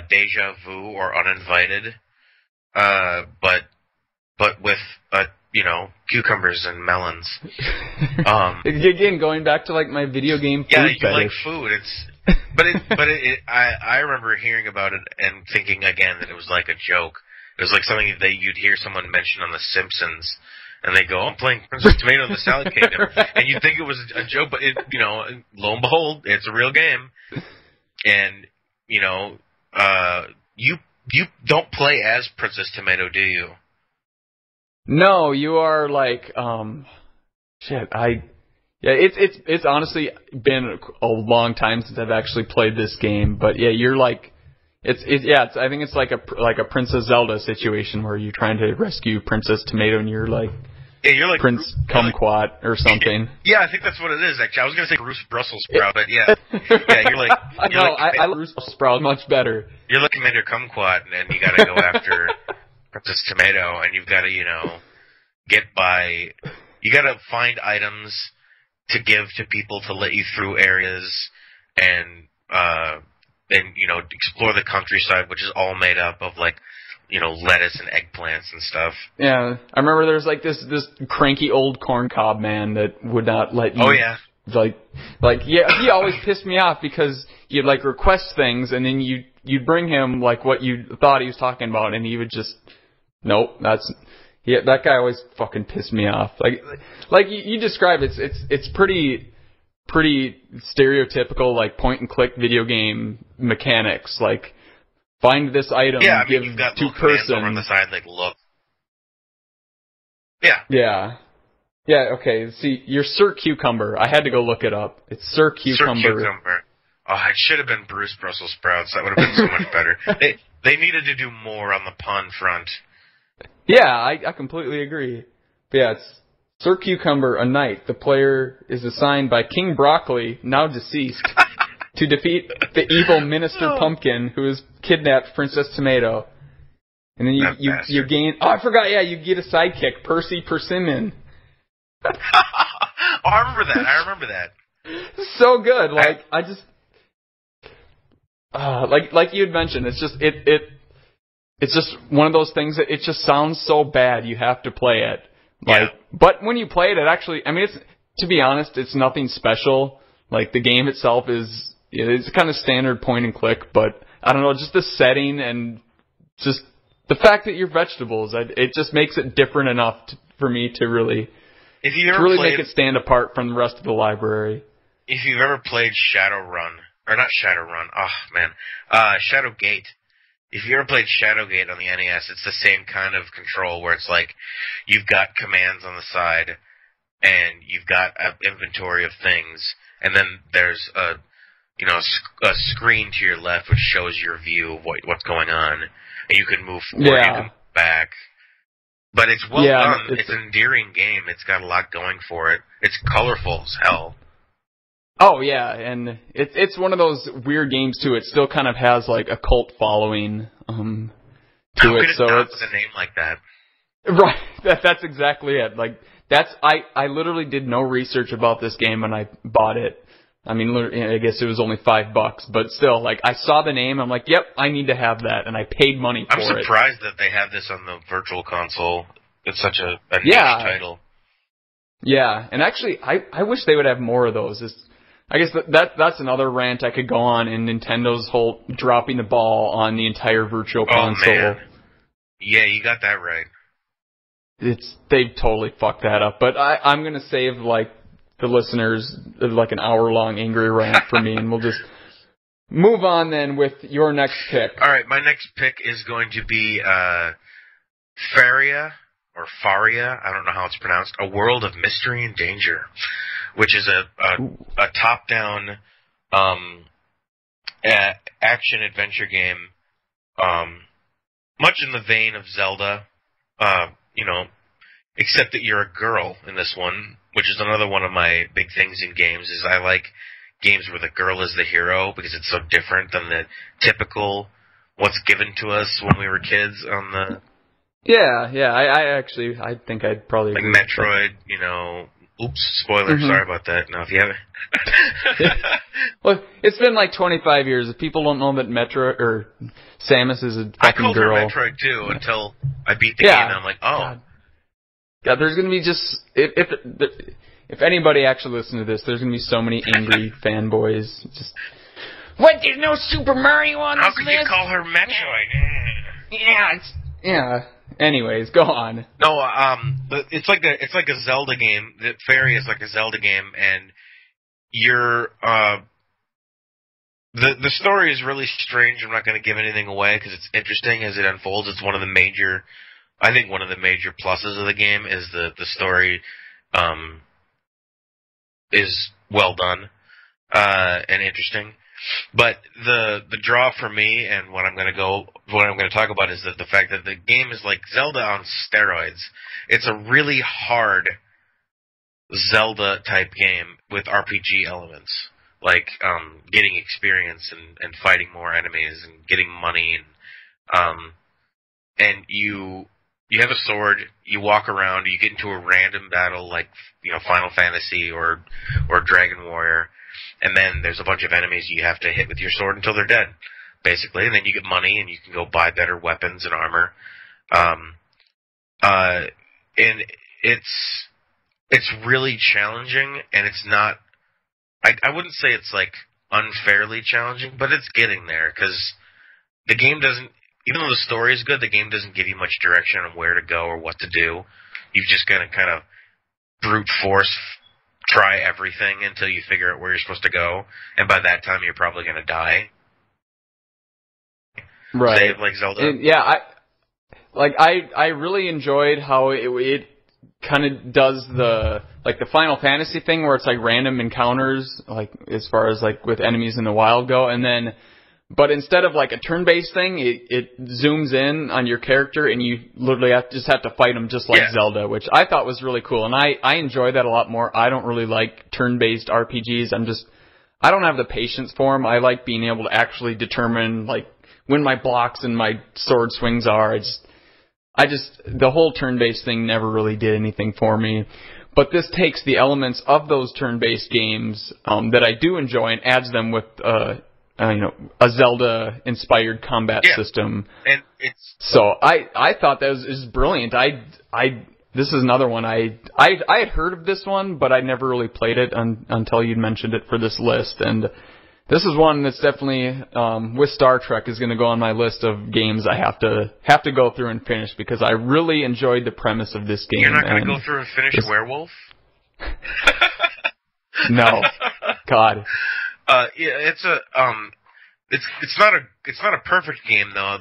S2: Deja Vu or Uninvited, but with cucumbers and melons.
S1: Again, going back to like my video game food fetish.
S2: Like food. I remember hearing about it and thinking again that it was like a joke. It was like something that you'd hear someone mention on The Simpsons, and they go, I'm playing Princess Tomato in the Salad Kingdom. And you'd think it was a joke, but lo and behold, it's a real game. And, you don't play as Princess Tomato, do you?
S1: No, you are like, it's honestly been a long time since I've actually played this game, but yeah, you're like, I think it's like a Princess Zelda situation where you're trying to rescue Princess Tomato and you're like Prince Kumquat or something.
S2: Yeah, I think that's what it is. Actually, I was gonna say Brussels sprout, but yeah, you're like.
S1: I like Brussels sprout much better.
S2: You're like Commander Kumquat, and you gotta go after Princess Tomato, and you've gotta you gotta find items to give to people to let you through areas, and explore the countryside, which is all made up of like, lettuce and eggplants and stuff.
S1: Yeah, I remember there's like this cranky old corncob man that would not let you.
S2: Oh yeah.
S1: He always pissed me off because you'd like request things and then you'd bring him like what you thought he was talking about and he would just, nope, that guy always fucking pissed me off. Like you describe it's pretty stereotypical like point and click video game mechanics, like find this item, give
S2: you've got
S1: to person
S2: over on the side, like look.
S1: Yeah, okay. See, you're Sir Cucumber. I had to go look it up. It's Sir Cucumber.
S2: Sir Cucumber. Oh, it should have been Bruce Brussels Sprouts. That would have been so much better. They needed to do more on the pun front.
S1: Yeah, I completely agree. But yeah, it's Sir Cucumber, a knight. The player is assigned by King Broccoli, now deceased, to defeat the evil Minister Pumpkin, who has kidnapped Princess Tomato. And then you gain... Oh, I forgot, yeah, you get a sidekick, Percy Persimmon.
S2: I remember that.
S1: So good. Like, like you had mentioned, it's just one of those things that it just sounds so bad you have to play it. Like,
S2: Yeah.
S1: but when you play it, I mean, it's, to be honest, it's nothing special. Like, the game itself it's kind of standard point and click, but I don't know, just the setting and just the fact that you're vegetables, it just makes it different enough for me to really make it stand apart from the rest of the library.
S2: If you've ever played Shadowrun, or not Shadowrun, Shadowgate. If you ever played Shadowgate on the NES, it's the same kind of control where it's like you've got commands on the side and you've got an inventory of things, and then there's a screen to your left which shows your view of what's going on, and you can move forward, you can move back. But it's well done. It's an endearing game. It's got a lot going for it. It's colorful as hell.
S1: Oh yeah, and it's one of those weird games too. It still kind of has like a cult following to it. So it's
S2: a name like that.
S1: Right. That's exactly it. Like I literally did no research about this game when I bought it. I mean, I guess it was only $5, but still, like, I saw the name, I'm like, yep, I need to have that, and I paid money for it.
S2: I'm surprised that they have this on the Virtual Console. It's such a niche title.
S1: Yeah, and actually, I wish they would have more of those. I guess that's another rant I could go on in Nintendo's whole dropping the ball on the entire Virtual Console.
S2: Man. Yeah, you got that right.
S1: They've totally fucked that up, but I'm gonna save, like, the listeners like an hour-long angry rant for me, and we'll just move on then with your next pick.
S2: All right, my next pick is going to be Faria, or Faria, I don't know how it's pronounced, A World of Mystery and Danger, which is a top-down action-adventure game, much in the vein of Zelda, except that you're a girl in this one, which is another one of my big things in games, is I like games where the girl is the hero, because it's so different than the typical what's given to us when we were kids on the... Yeah,
S1: I think I'd probably...
S2: Like Metroid, oops, spoiler, sorry about that. No, if you haven't...
S1: Well, it's been like 25 years. If people don't know that Samus is a fucking girl...
S2: I called her Metroid, too, until I beat the game, and I'm like, oh...
S1: God, there's going to be just... If anybody actually listens to this, there's going to be so many angry fanboys. Just, what? There's no Super Mario on this list?
S2: How could you call her Metroid?
S1: Yeah. Anyways, go on.
S2: No, it's like a Zelda game. The Fairy is like a Zelda game, and you're... The story is really strange. I'm not going to give anything away, because it's interesting as it unfolds. It's one of the major... I think one of the major pluses of the game is the story is well done and interesting. But the draw for me, and what I'm going to talk about, is the fact that the game is like Zelda on steroids. It's a really hard Zelda type game with RPG elements, like getting experience and fighting more enemies and getting money, and you have a sword, you walk around, you get into a random battle like, Final Fantasy or Dragon Warrior, and then there's a bunch of enemies you have to hit with your sword until they're dead, basically, and then you get money and you can go buy better weapons and armor. And it's really challenging, and it's not, I wouldn't say it's like unfairly challenging, but it's getting there, because the game doesn't, even though the story is good, the game doesn't give you much direction on where to go or what to do. You've just got to kind of brute force try everything until you figure out where you're supposed to go, and by that time you're probably going to die.
S1: Right.
S2: Save like Zelda.
S1: I really enjoyed how it kind of does the Final Fantasy thing where it's like random encounters, like as far as like with enemies in the wild go, and then but instead of like a turn-based thing, it zooms in on your character, and you literally just have to fight them just like Zelda, which I thought was really cool. And I enjoy that a lot more. I don't really like turn-based RPGs. I don't have the patience for them. I like being able to actually determine like when my blocks and my sword swings are. The whole turn-based thing never really did anything for me. But this takes the elements of those turn-based games that I do enjoy and adds them with a Zelda-inspired combat system.
S2: And it's
S1: so I thought that was brilliant. This is another one I had heard of this one, but I never really played it until you'd mentioned it for this list. And this is one that's definitely with Star Trek is going to go on my list of games I have to go through and finish because I really enjoyed the premise of this game.
S2: You're not going to go through and finish Werewolf?
S1: No, God.
S2: Yeah, it's not a perfect game though.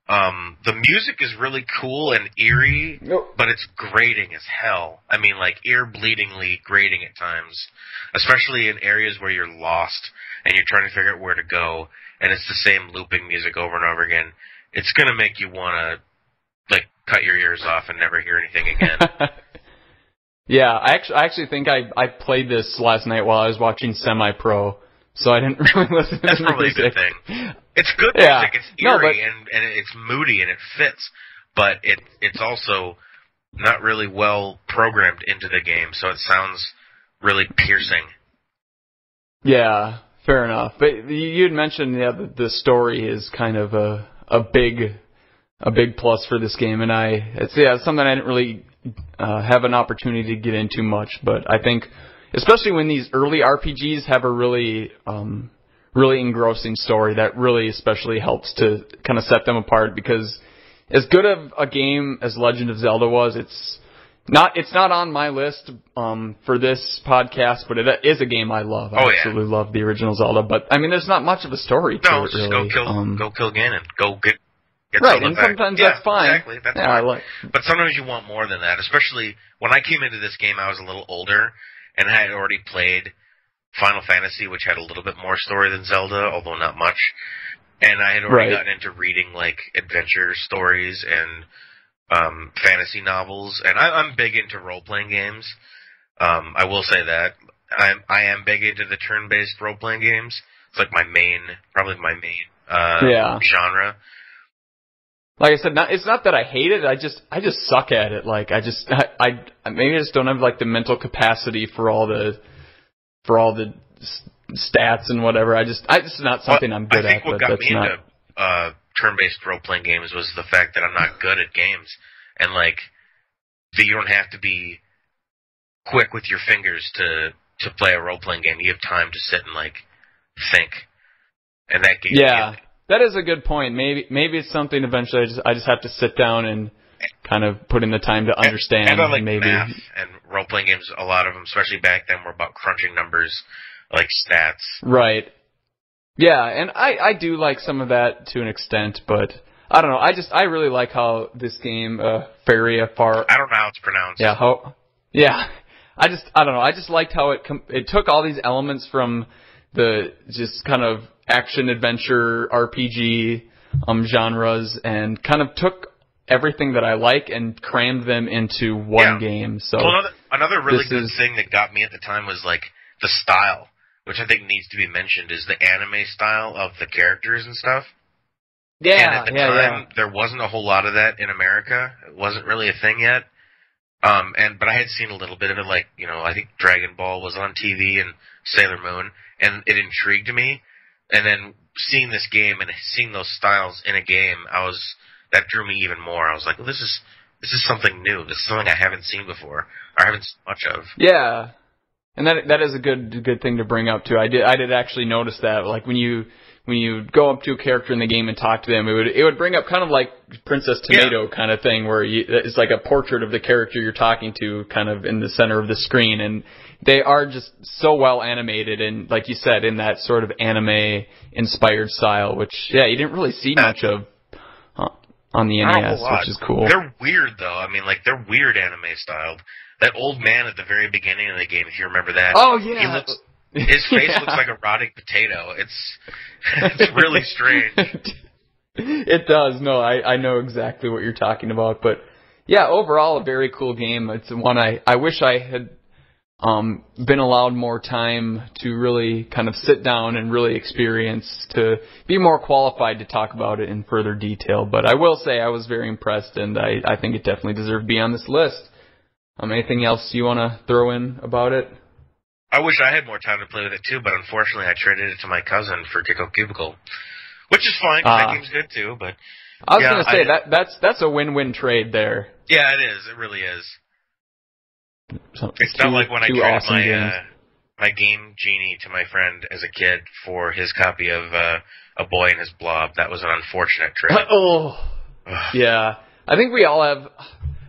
S2: The music is really cool and eerie, but it's grating as hell. I mean, like ear-bleedingly grating at times, especially in areas where you're lost and you're trying to figure out where to go, and it's the same looping music over and over again. It's gonna make you wanna like cut your ears off and never hear anything again.
S1: Yeah, I actually think I played this last night while I was watching Semi-Pro, so I didn't really listen to the music.
S2: That's probably a good thing. It's good music. It's eerie and it's moody and it fits, but it's also not really well programmed into the game, so it sounds really piercing.
S1: Yeah, fair enough. But you had mentioned that the story is kind of a big plus for this game, and it's something I didn't really have an opportunity to get into much, but I think especially when these early RPGs have a really engrossing story, that really especially helps to kind of set them apart, because as good of a game as Legend of Zelda was, it's not on my list for this podcast, but it is a game I love. I absolutely love the original Zelda, but I mean there's not much of a story to it really.
S2: Go kill Ganon. Go get
S1: right,
S2: Zelda
S1: and
S2: back.
S1: sometimes that's fine.
S2: Exactly, that's fine. But sometimes you want more than that, especially when I came into this game I was a little older, and I had already played Final Fantasy, which had a little bit more story than Zelda, although not much. And I had already gotten into reading like adventure stories and fantasy novels, and I'm big into role-playing games. I will say that I am big into the turn-based role-playing games. It's like probably my main genre.
S1: Like I said, it's not that I hate it. I just suck at it. Like I maybe I just don't have like the mental capacity for all the stats and whatever. It's not something I'm good at.
S2: I think what got me into turn-based role-playing games was the fact that I'm not good at games, and like that you don't have to be quick with your fingers to play a role-playing game. You have time to sit and like think, and that gave me.
S1: That is a good point. Maybe it's something eventually I just have to sit down and kind of put in the time to understand.
S2: And like
S1: maybe
S2: math and role-playing games, a lot of them, especially back then, were about crunching numbers, like stats.
S1: Right. Yeah, and I do like some of that to an extent, but I don't know. I really like how this game, Faria Far.
S2: I don't know how it's pronounced.
S1: Yeah. I don't know. I just liked how it took all these elements from the just kind of action-adventure RPG genres and kind of took everything that I like and crammed them into one game. So
S2: another really good thing that got me at the time was like the style, which I think needs to be mentioned, is the anime style of the characters and stuff. Yeah, and at the time, there wasn't a whole lot of that in America. It wasn't really a thing yet. But I had seen a little bit of it, like, I think Dragon Ball was on TV and Sailor Moon, and it intrigued me. And then seeing this game and seeing those styles in a game, that drew me even more. I was like, well, this is something new. This is something I haven't seen before, or haven't seen much of.
S1: Yeah, and that is a good thing to bring up too. I did actually notice that, like when you go up to a character in the game and talk to them, it would bring up kind of like Princess Tomato kind of thing, where it's like a portrait of the character you're talking to, kind of in the center of the screen, and they are just so well animated, and like you said, in that sort of anime-inspired style, which, you didn't really see much of on the NES, which is cool.
S2: They're weird, though. I mean, like, they're weird anime-styled. That old man at the very beginning of the game, if you remember that.
S1: Oh, yeah.
S2: His face looks like a rotting potato. It's really strange.
S1: It does. No, I know exactly what you're talking about. But, yeah, overall, a very cool game. It's one I wish I had been allowed more time to really kind of sit down and really experience, to be more qualified to talk about it in further detail. But I will say I was very impressed, and I think it definitely deserved to be on this list. Anything else you want to throw in about it?
S2: I wish I had more time to play with it too, but unfortunately I traded it to my cousin for Gecko Cubicle, which is fine because that game's good too. But
S1: I was going to say that's a win-win trade there.
S2: Yeah, it is. It really is. It's not like when I traded
S1: awesome
S2: my Game Genie to my friend as a kid for his copy of A Boy and His Blob. That was an unfortunate trade.
S1: Yeah. I think we all have.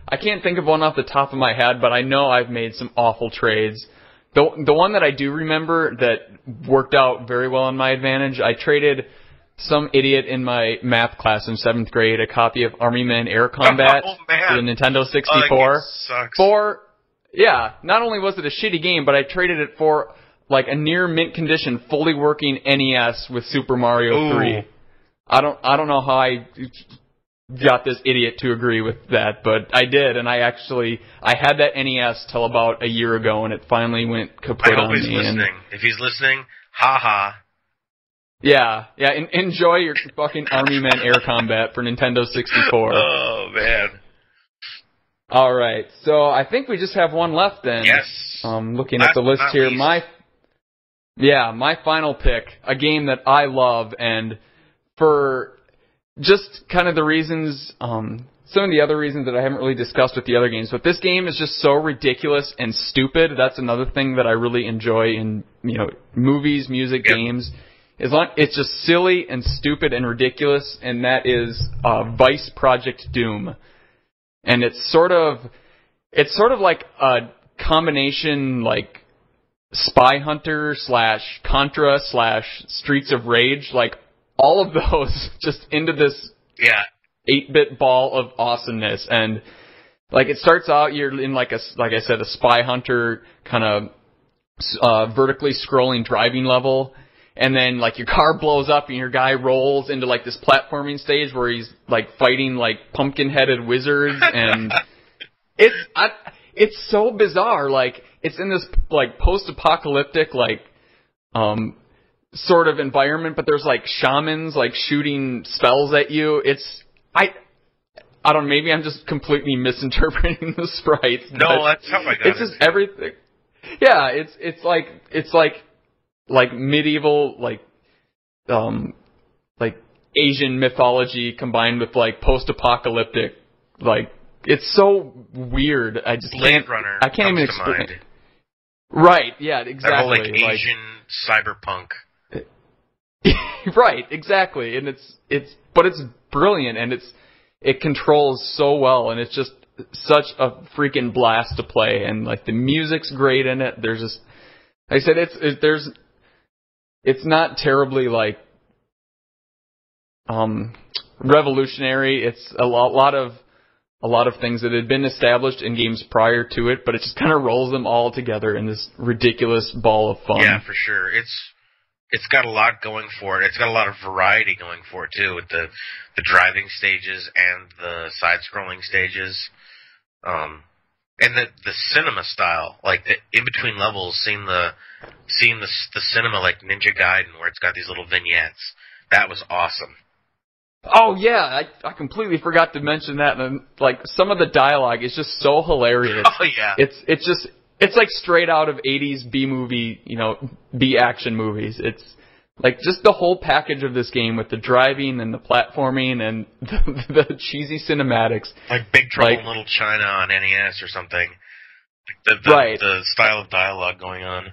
S1: I can't think of one off the top of my head, but I know I've made some awful trades. The one that I do remember that worked out very well in my advantage, I traded some idiot in my math class in 7th grade a copy of Army Men Air Combat for the Nintendo 64.
S2: Sucks.
S1: Not only was it a shitty game, but I traded it for like a near mint condition, fully working NES with Super Mario 3. I don't know how I got this idiot to agree with that, but I did, and I had that NES till about a year ago, and it finally went kaput on me.
S2: I hope he's listening. If he's listening, haha.
S1: Yeah, enjoy your fucking Army Men Air Combat for Nintendo 64.
S2: Oh, man.
S1: All right, so I think we just have one left then.
S2: Yes.
S1: Looking at the list here, my final pick, a game that I love, and for just kind of the reasons, some of the other reasons that I haven't really discussed with the other games, but this game is just so ridiculous and stupid. That's another thing that I really enjoy in, movies, music, games. It's just silly and stupid and ridiculous, and that is Vice Project Doom. And it's sort of like a combination like Spy Hunter / Contra / Streets of Rage, like all of those just into this 8-bit ball of awesomeness. And like it starts out, you're in like I said, a Spy Hunter kind of vertically scrolling driving level. And then, like, your car blows up and your guy rolls into, like, this platforming stage where he's, like, fighting, like, pumpkin-headed wizards. And it's so bizarre. Like, it's in this, like, post-apocalyptic, like, sort of environment, but there's, like, shamans, like, shooting spells at you. I don't know, maybe I'm just completely misinterpreting the sprites.
S2: No, that's how I got it.
S1: It's just everything. Yeah, it's like medieval, like Asian mythology combined with like post-apocalyptic, like it's so weird. I just
S2: Blade Runner.
S1: I can't even explain it. Right? Yeah, exactly.
S2: That whole like Asian cyberpunk.
S1: Right, exactly, and but it's brilliant, and it controls so well, and it's just such a freaking blast to play, and like the music's great in it. There's just, like I said, it's not terribly like revolutionary. It's a lot of things that had been established in games prior to it, but it just kind of rolls them all together in this ridiculous ball of fun.
S2: Yeah, for sure. It's got a lot going for it. It's got a lot of variety going for it too, with the driving stages and the side-scrolling stages. And the cinema style, like the in between levels, seeing the cinema like Ninja Gaiden, where it's got these little vignettes. That was awesome.
S1: Oh yeah, I completely forgot to mention that. And like some of the dialogue is just so hilarious.
S2: Oh yeah,
S1: it's like straight out of 80s B movie, B action movies. It's like just the whole package of this game with the driving and the platforming and the cheesy cinematics.
S2: Like Big Trouble in Little China on NES or something. The style of dialogue going on.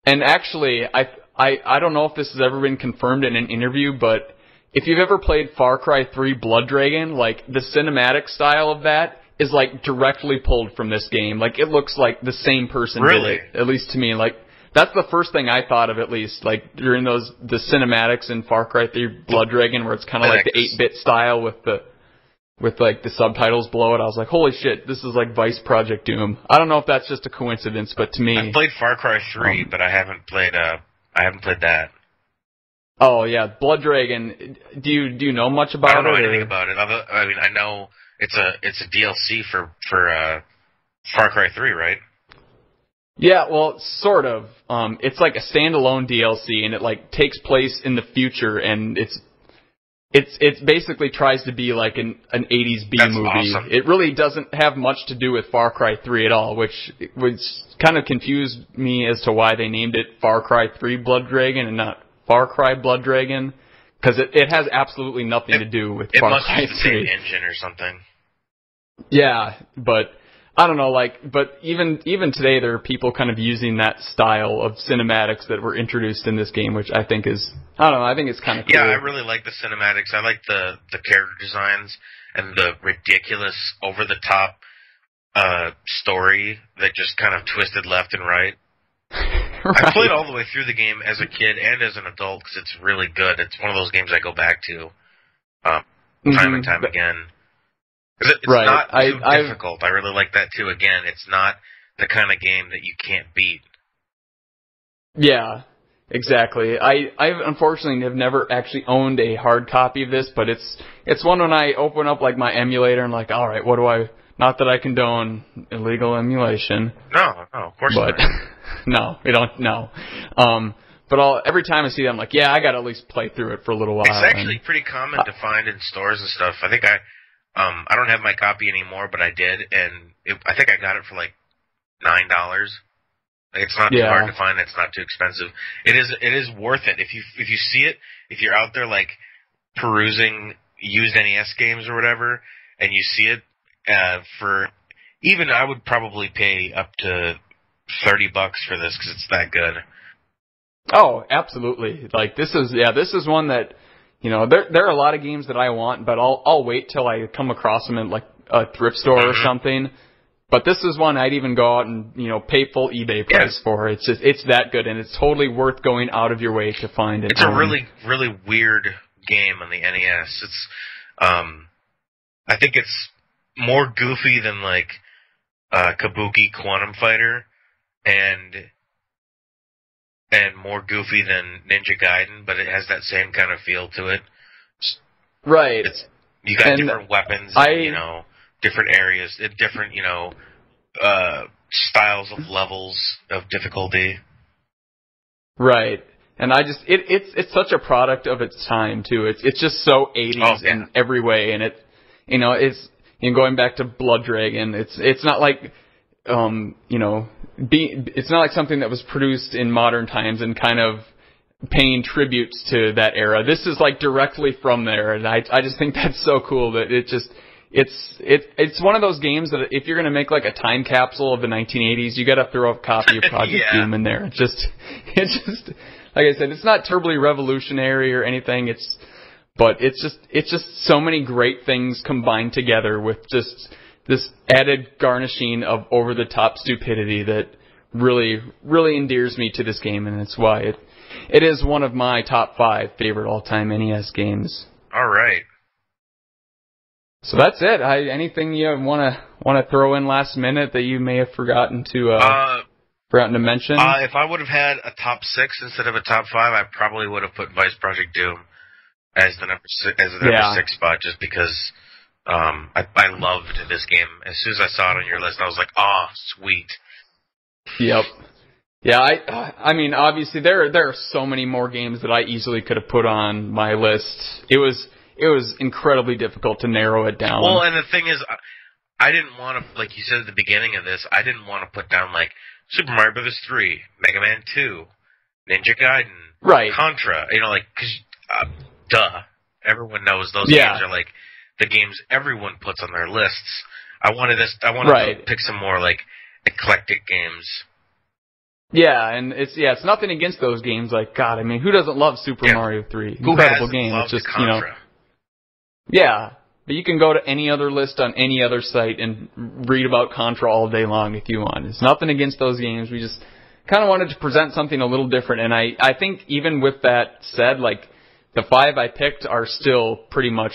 S1: And actually, I don't know if this has ever been confirmed in an interview, but if you've ever played Far Cry 3 Blood Dragon, like the cinematic style of that is like directly pulled from this game. Like it looks like the same person did it, at least to me. Like that's the first thing I thought of, at least, like during the cinematics in Far Cry 3 Blood Dragon, where it's kind of like the 8-bit style with like the subtitles below it. I was like, holy shit, this is like Vice Project Doom. I don't know if that's just a coincidence, but to me,
S2: I played Far Cry 3, but I haven't played that.
S1: Oh yeah, Blood Dragon. Do you know much about it?
S2: I don't know anything about it. I mean, I know it's a DLC for Far Cry 3, right?
S1: Yeah, well, sort of. It's like a standalone DLC, and it like takes place in the future, and it basically tries to be like an 80s B
S2: That's
S1: movie.
S2: awesome.
S1: It really doesn't have much to do with Far Cry 3 at all, which kind of confused me as to why they named it Far Cry 3 Blood Dragon and not Far Cry Blood Dragon, because it has absolutely nothing to do with Far Cry 3.
S2: It must use the same engine or something.
S1: Yeah, but I don't know, but even today there are people kind of using that style of cinematics that were introduced in this game, which I think is, I don't know, I think it's kind of cool.
S2: Yeah, I really like the cinematics. I like the character designs and the ridiculous, over-the-top story that just kind of twisted left and right. Right. I played all the way through the game as a kid and as an adult because it's really good. It's one of those games I go back to time and time again. It's
S1: right.
S2: not too difficult. I really like that too. Again, it's not the kind of game that you can't beat.
S1: Yeah, exactly. I unfortunately have never actually owned a hard copy of this, but it's one when I open up like my emulator and like, all right, what do I? Not that I condone illegal emulation.
S2: No, of course not.
S1: No, we don't. No. But every time I see that, I'm like, yeah, I got to at least play through it for a little while.
S2: It's actually pretty common to find in stores and stuff. I think I don't have my copy anymore, but I did, and I think I got it for like $9. Like, it's not too hard to find. It's not too expensive. It is worth it if you see it. If you're out there like perusing used NES games or whatever, and you see it for even, I would probably pay up to $30 for this because it's that good.
S1: Oh, absolutely! Like this is one that. You know, there are a lot of games that I want, but I'll wait till I come across them in like a thrift store or something. But this is one I'd even go out and, you know, pay full eBay price for. It's that good, and it's totally worth going out of your way to find it.
S2: It's a really, really weird game on the NES. It's I think it's more goofy than like Kabuki Quantum Fighter and more goofy than Ninja Gaiden, but it has that same kind of feel to it.
S1: Right.
S2: You got different weapons, and, you know, different areas, different, you know, styles of levels of difficulty. Right. And it's such a product of its time too. It's just so 80s in every way, and it's going back to Blood Dragon. It's not like it's not like something that was produced in modern times and kind of paying tributes to that era. This is like directly from there, and I just think that's so cool that it's one of those games that if you're going to make like a time capsule of the 1980s, you got to throw a copy of Project Doom in there. It's just like I said, it's not terribly revolutionary or anything. But it's just so many great things combined together with just this added garnishing of over-the-top stupidity that really, really endears me to this game, and it's why it is one of my top 5 favorite all-time NES games. All right.
S1: So that's it. Anything you want to throw in last minute that you may have forgotten to mention?
S2: If I would have had a top 6 instead of a top 5, I probably would have put Vice Project Doom as the number 6 spot, just because. I loved this game. As soon as I saw it on your list, I was like, "Oh, sweet."
S1: Yep. Yeah, I mean, obviously there are so many more games that I easily could have put on my list. It was incredibly difficult to narrow it down.
S2: Well, and the thing is, I didn't want to, like you said at the beginning of this, I didn't want to put down like Super Mario Bros. 3, Mega Man 2, Ninja Gaiden,
S1: right,
S2: Contra. You know, like, duh, everyone knows those games are like the games everyone puts on their lists. I wanted to pick some more like eclectic games.
S1: Yeah, and it's nothing against those games. Like, God, I mean, who doesn't love Super Mario 3? Incredible game. It's just
S2: Contra?
S1: Yeah, but you can go to any other list on any other site and read about Contra all day long if you want. It's nothing against those games. We just kind of wanted to present something a little different, and I think even with that said, like, the 5 I picked are still pretty much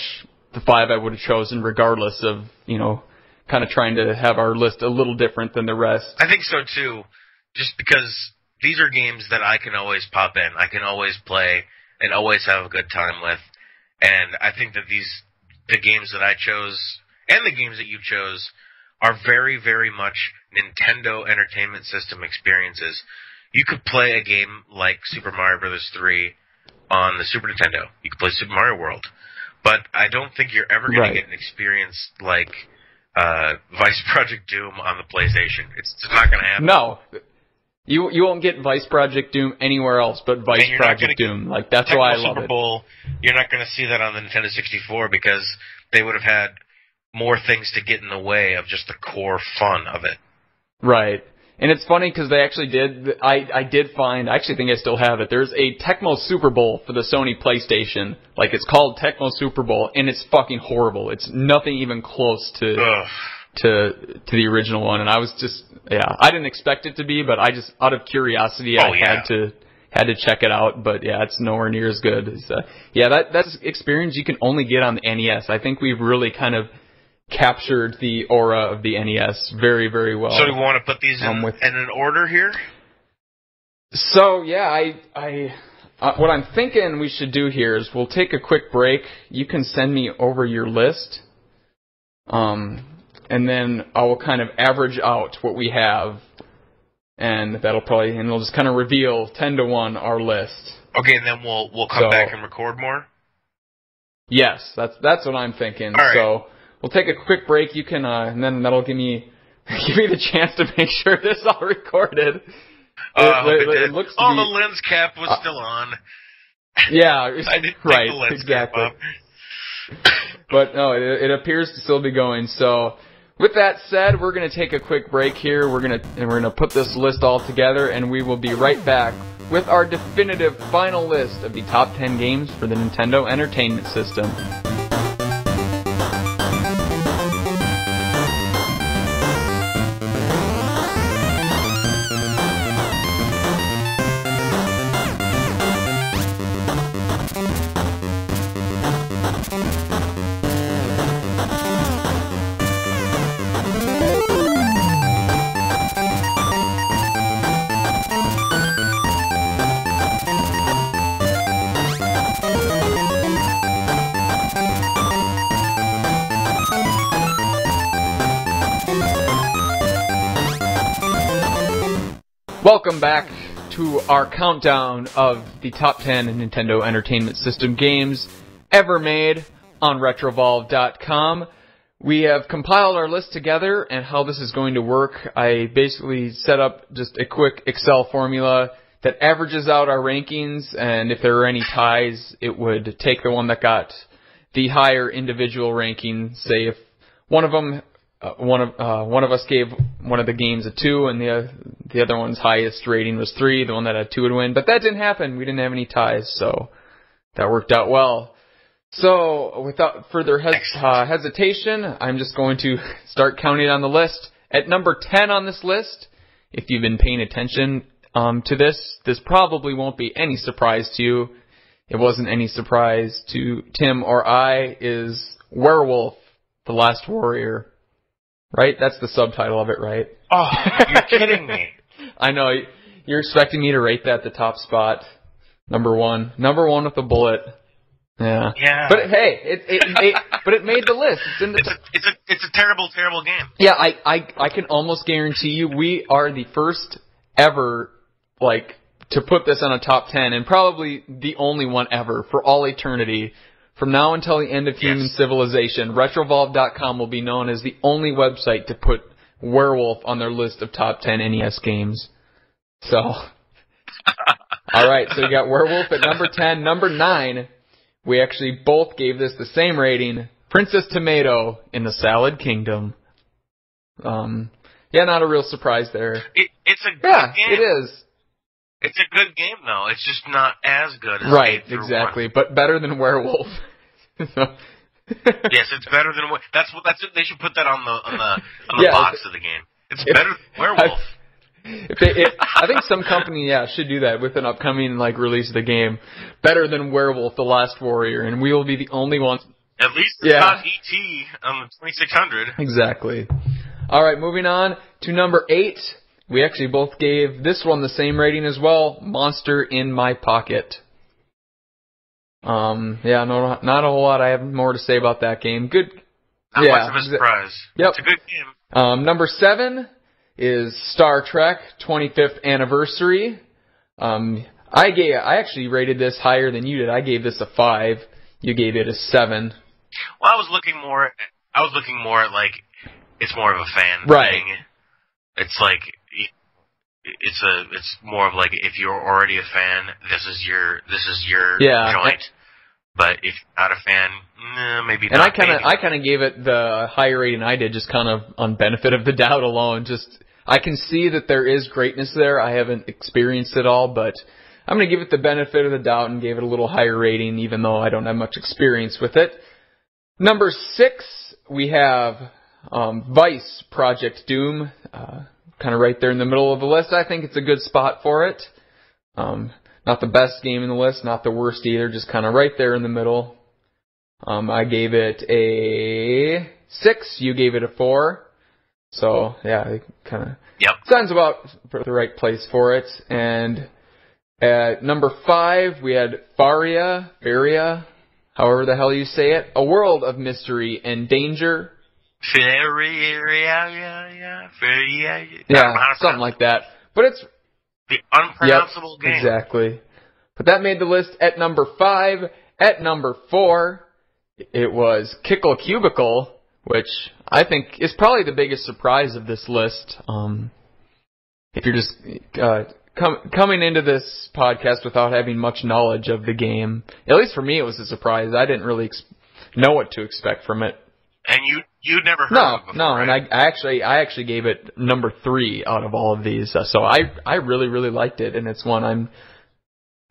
S1: the 5 I would have chosen regardless of, kind of trying to have our list a little different than the rest.
S2: I think so too, just because these are games that I can always pop in, I can always play, and always have a good time with. And I think that the games that I chose, and the games that you chose, are very, very much Nintendo Entertainment System experiences. You could play a game like Super Mario Bros. 3 on the Super Nintendo. You could play Super Mario World. but I don't think you're ever going
S1: Right.
S2: to get an experience like Vice Project Doom on the PlayStation. It's not going to happen.
S1: No. You won't get Vice Project Doom anywhere else but Vice Project Doom. Like, that's why I love
S2: Super
S1: it.
S2: Bowl, you're not going to see that on the Nintendo 64 because they would have had more things to get in the way of just the core fun of it.
S1: Right. And it's funny because they actually did, I did find, I actually think I still have it, there's a Tecmo Super Bowl for the Sony PlayStation. Like, it's called Tecmo Super Bowl, and it's fucking horrible. It's nothing even close to the original one. And I was just, I didn't expect it to be, but I just, out of curiosity, had to check it out. But yeah, it's nowhere near as good. That's experience you can only get on the NES. I think we've really kind of captured the aura of the NES very, very well.
S2: So do we want to put these in an order here?
S1: So yeah, what I'm thinking we should do here is we'll take a quick break. You can send me over your list, and then I will kind of average out what we have, and it'll just kind of reveal 10-1 our list.
S2: Okay, and then we'll come back and record more.
S1: Yes, that's what I'm thinking.
S2: All right.
S1: So we'll take a quick break. You can, and then that'll give me the chance to make sure this is all recorded. It looks to be,
S2: the lens cap was still on.
S1: Yeah,
S2: I didn't
S1: right,
S2: take the lens
S1: exactly.
S2: cap off.
S1: But no, it appears to still be going. So with that said, we're gonna take a quick break here. We're gonna put this list all together, and we will be right back with our definitive final list of the top 10 games for the Nintendo Entertainment System. Welcome back to our countdown of the top 10 Nintendo Entertainment System games ever made on Retrovolve.com. We have compiled our list together, and how this is going to work, I basically set up just a quick Excel formula that averages out our rankings, and if there are any ties, it would take the one that got the higher individual ranking. Say if one of them one of us gave one of the games a 2, and the other one's highest rating was 3. The one that had 2 would win, but that didn't happen. We didn't have any ties, so that worked out well. So without further hesitation, I'm just going to start counting on the list. At number 10 on this list, if you've been paying attention to this probably won't be any surprise to you. It wasn't any surprise to Tim or I, is Werewolf: The Last Warrior. Right? That's the subtitle of it, right?
S2: Oh, you're kidding me.
S1: I know. You're expecting me to rate that the top spot. Number one. Number one with a bullet. Yeah.
S2: Yeah.
S1: But hey, it made the list. It's in the
S2: it's a terrible, terrible game.
S1: Yeah, I can almost guarantee you we are the first ever, to put this on a top 10, and probably the only one ever for all eternity. From now until the end of human civilization, Retrovolve.com will be known as the only website to put Werewolf on their list of top 10 NES games. So, alright, so you got Werewolf at number 10. Number 9, we actually both gave this the same rating, Princess Tomato in the Salad Kingdom. Not a real surprise there.
S2: It's a good game.
S1: It is.
S2: It's a good game, though. It's just not as good as
S1: Right,
S2: Skate Through
S1: exactly,
S2: 1.
S1: but better than Werewolf.
S2: Yes, it's better than that's what they should put that on the box of the game. It's better than Werewolf.
S1: I think some company should do that with an upcoming release of the game. Better than Werewolf: The Last Warrior, and we will be the only ones.
S2: At least it's not ET on the 2600.
S1: Exactly. All right, moving on to number 8. We actually both gave this one the same rating as well, Monster in My Pocket. Not a whole lot. I have more to say about that game. Good.
S2: Not much of a surprise.
S1: Yep.
S2: It's a good game.
S1: Number 7 is Star Trek 25th Anniversary. I actually rated this higher than you did. I gave this a 5. You gave it a 7.
S2: Well, I was looking more at like it's more of a fan thing. It's like it's more of like if you're already a fan, this is your joint. But if you're not a fan, maybe
S1: and
S2: not.
S1: And I kind of gave it the higher rating I did, just kind of on benefit of the doubt alone. Just I can see that there is greatness there. I haven't experienced it all, but I'm going to give it the benefit of the doubt and gave it a little higher rating, even though I don't have much experience with it. Number 6, we have Vice Project Doom, kind of right there in the middle of the list. I think it's a good spot for it. Not the best game in the list, not the worst either, just kind of right there in the middle. I gave it a 6. You gave it a 4. So, yeah, it kind of sounds about the right place for it. And at number 5, we had Faria, however the hell you say it, A World of Mystery and Danger. Yeah, something like that. But it's
S2: the unpronounceable game.
S1: Exactly. But that made the list at number 5. At number 4, it was Kickle Cubicle, which I think is probably the biggest surprise of this list. If you're just coming into this podcast without having much knowledge of the game, at least for me it was a surprise. I didn't really know what to expect from it.
S2: And you'd never heard of it before,
S1: No,
S2: right?
S1: and I actually gave it number 3 out of all of these. So I really, really liked it, and it's one I'm...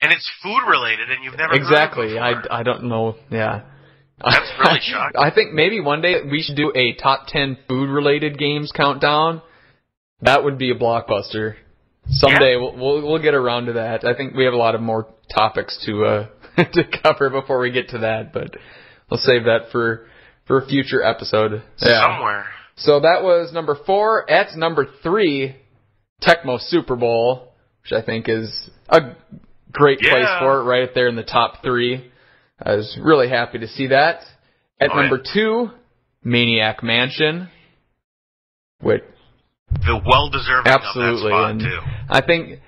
S2: And it's food related, and you've never
S1: exactly.
S2: heard of it before.
S1: I don't know, yeah.
S2: That's really shocking.
S1: I think maybe one day we should do a top 10 food related games countdown. That would be a blockbuster. Someday we'll get around to that. I think we have a lot of more topics to to cover before we get to that, but we'll save that for a future episode.
S2: Somewhere.
S1: So that was number 4. At number 3, Tecmo Super Bowl, which I think is a great place for it, right there in the top 3. I was really happy to see that. At number 2, Maniac Mansion. Which
S2: the well-deserving
S1: absolutely,
S2: of that spot, too.
S1: I think,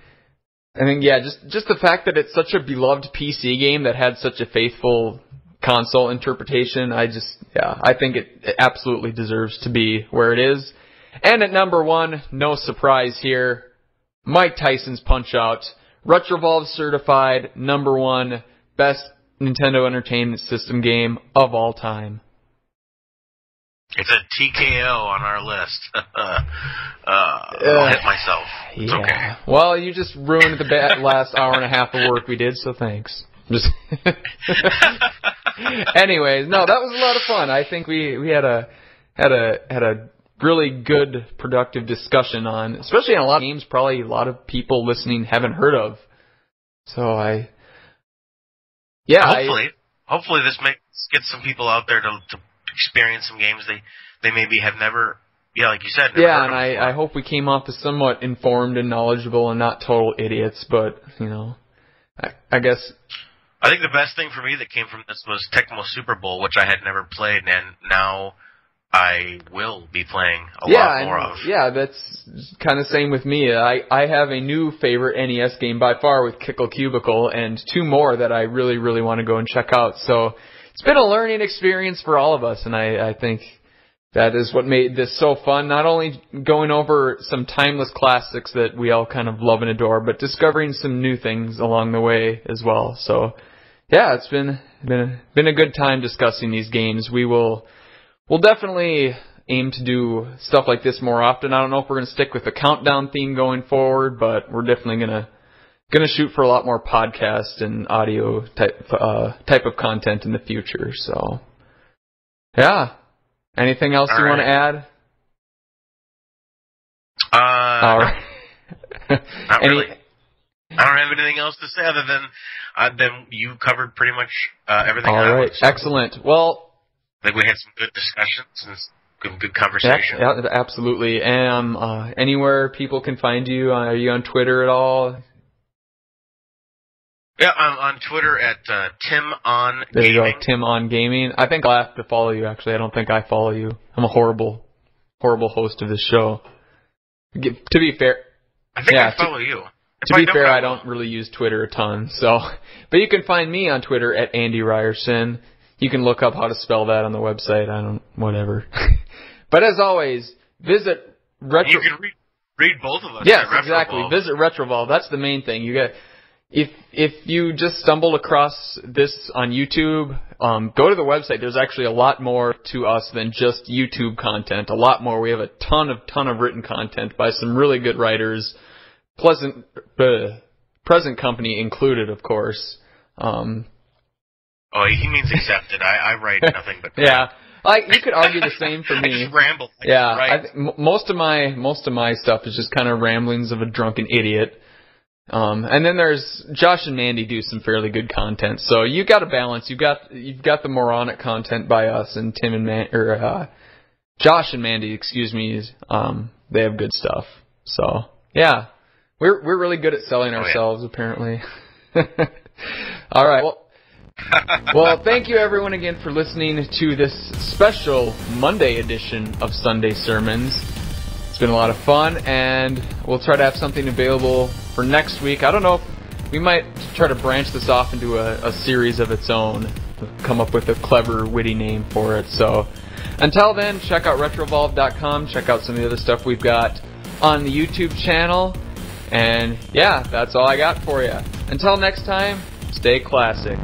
S1: yeah, just the fact that it's such a beloved PC game that had such a faithful console interpretation, I think it absolutely deserves to be where it is. And at number 1, no surprise here, Mike Tyson's Punch-Out, Retrovolve certified, number 1, best Nintendo Entertainment System game of all time.
S2: It's a TKO on our list. I'll hit myself. It's okay.
S1: Well, you just ruined the last hour and a half of work we did, so thanks. Just anyways, no, that was a lot of fun. I think we had a really good, productive discussion on, especially on a lot of games probably a lot of people listening haven't heard of. So
S2: hopefully this gets some people out there to experience some games they maybe have never, like you said.
S1: Yeah, and I hope we came off as somewhat informed and knowledgeable and not total idiots, but, I guess...
S2: I think the best thing for me that came from this was Tecmo Super Bowl, which I had never played, and now I will be playing a lot more of.
S1: Yeah, that's kind of same with me. I have a new favorite NES game by far with Kickle Cubicle, and 2 more that I really, really want to go and check out. So it's been a learning experience for all of us, and I think that is what made this so fun. Not only going over some timeless classics that we all kind of love and adore, but discovering some new things along the way as well. So, yeah, it's been a good time discussing these games. We'll definitely aim to do stuff like this more often. I don't know if we're going to stick with the countdown theme going forward, but we're definitely gonna shoot for a lot more podcast and audio type of content in the future. So, yeah. Anything else you want to add? All right.
S2: Not really. I don't have anything else to say other than you covered pretty much everything.
S1: All right. Excellent. Well,
S2: I think we had some good discussions and good conversation.
S1: Yeah, absolutely. And anywhere people can find you, are you on Twitter at all?
S2: Yeah, I'm on Twitter at TimOnGaming.
S1: There you go, TimOnGaming. I think I'll have to follow you, actually. I don't think I follow you. I'm a horrible host of this show. To be fair...
S2: I think I follow you.
S1: To be fair, I don't really use Twitter a ton, so. But you can find me on Twitter at Andy Ryerson. You can look up how to spell that on the website. Whatever. But as always, visit Retro.
S2: You can read both of us.
S1: Yes, exactly. Visit Retrovolve. That's the main thing. You get. If you just stumbled across this on YouTube, go to the website. There's actually a lot more to us than just YouTube content. A lot more. We have a ton of written content by some really good writers. Present company included, of course.
S2: Oh, he means accepted. I write nothing but
S1: crap. Yeah, you could argue the same for me.
S2: I just ramble.
S1: I think most of my stuff is just kind of ramblings of a drunken idiot. And then there's Josh and Mandy do some fairly good content. So you got a balance. You've got the moronic content by us, and Josh and Mandy, excuse me. They have good stuff. So yeah, we're really good at selling ourselves, apparently. All right. Well, thank you everyone again for listening to this special Monday edition of Sunday Sermons. It's been a lot of fun, and we'll try to have something available for next week. I don't know if we might try to branch this off into a series of its own, come up with a clever, witty name for it. So until then, check out retrovolve.com, check out some of the other stuff we've got on the YouTube channel, and yeah, that's all I got for you. Until next time, stay classic.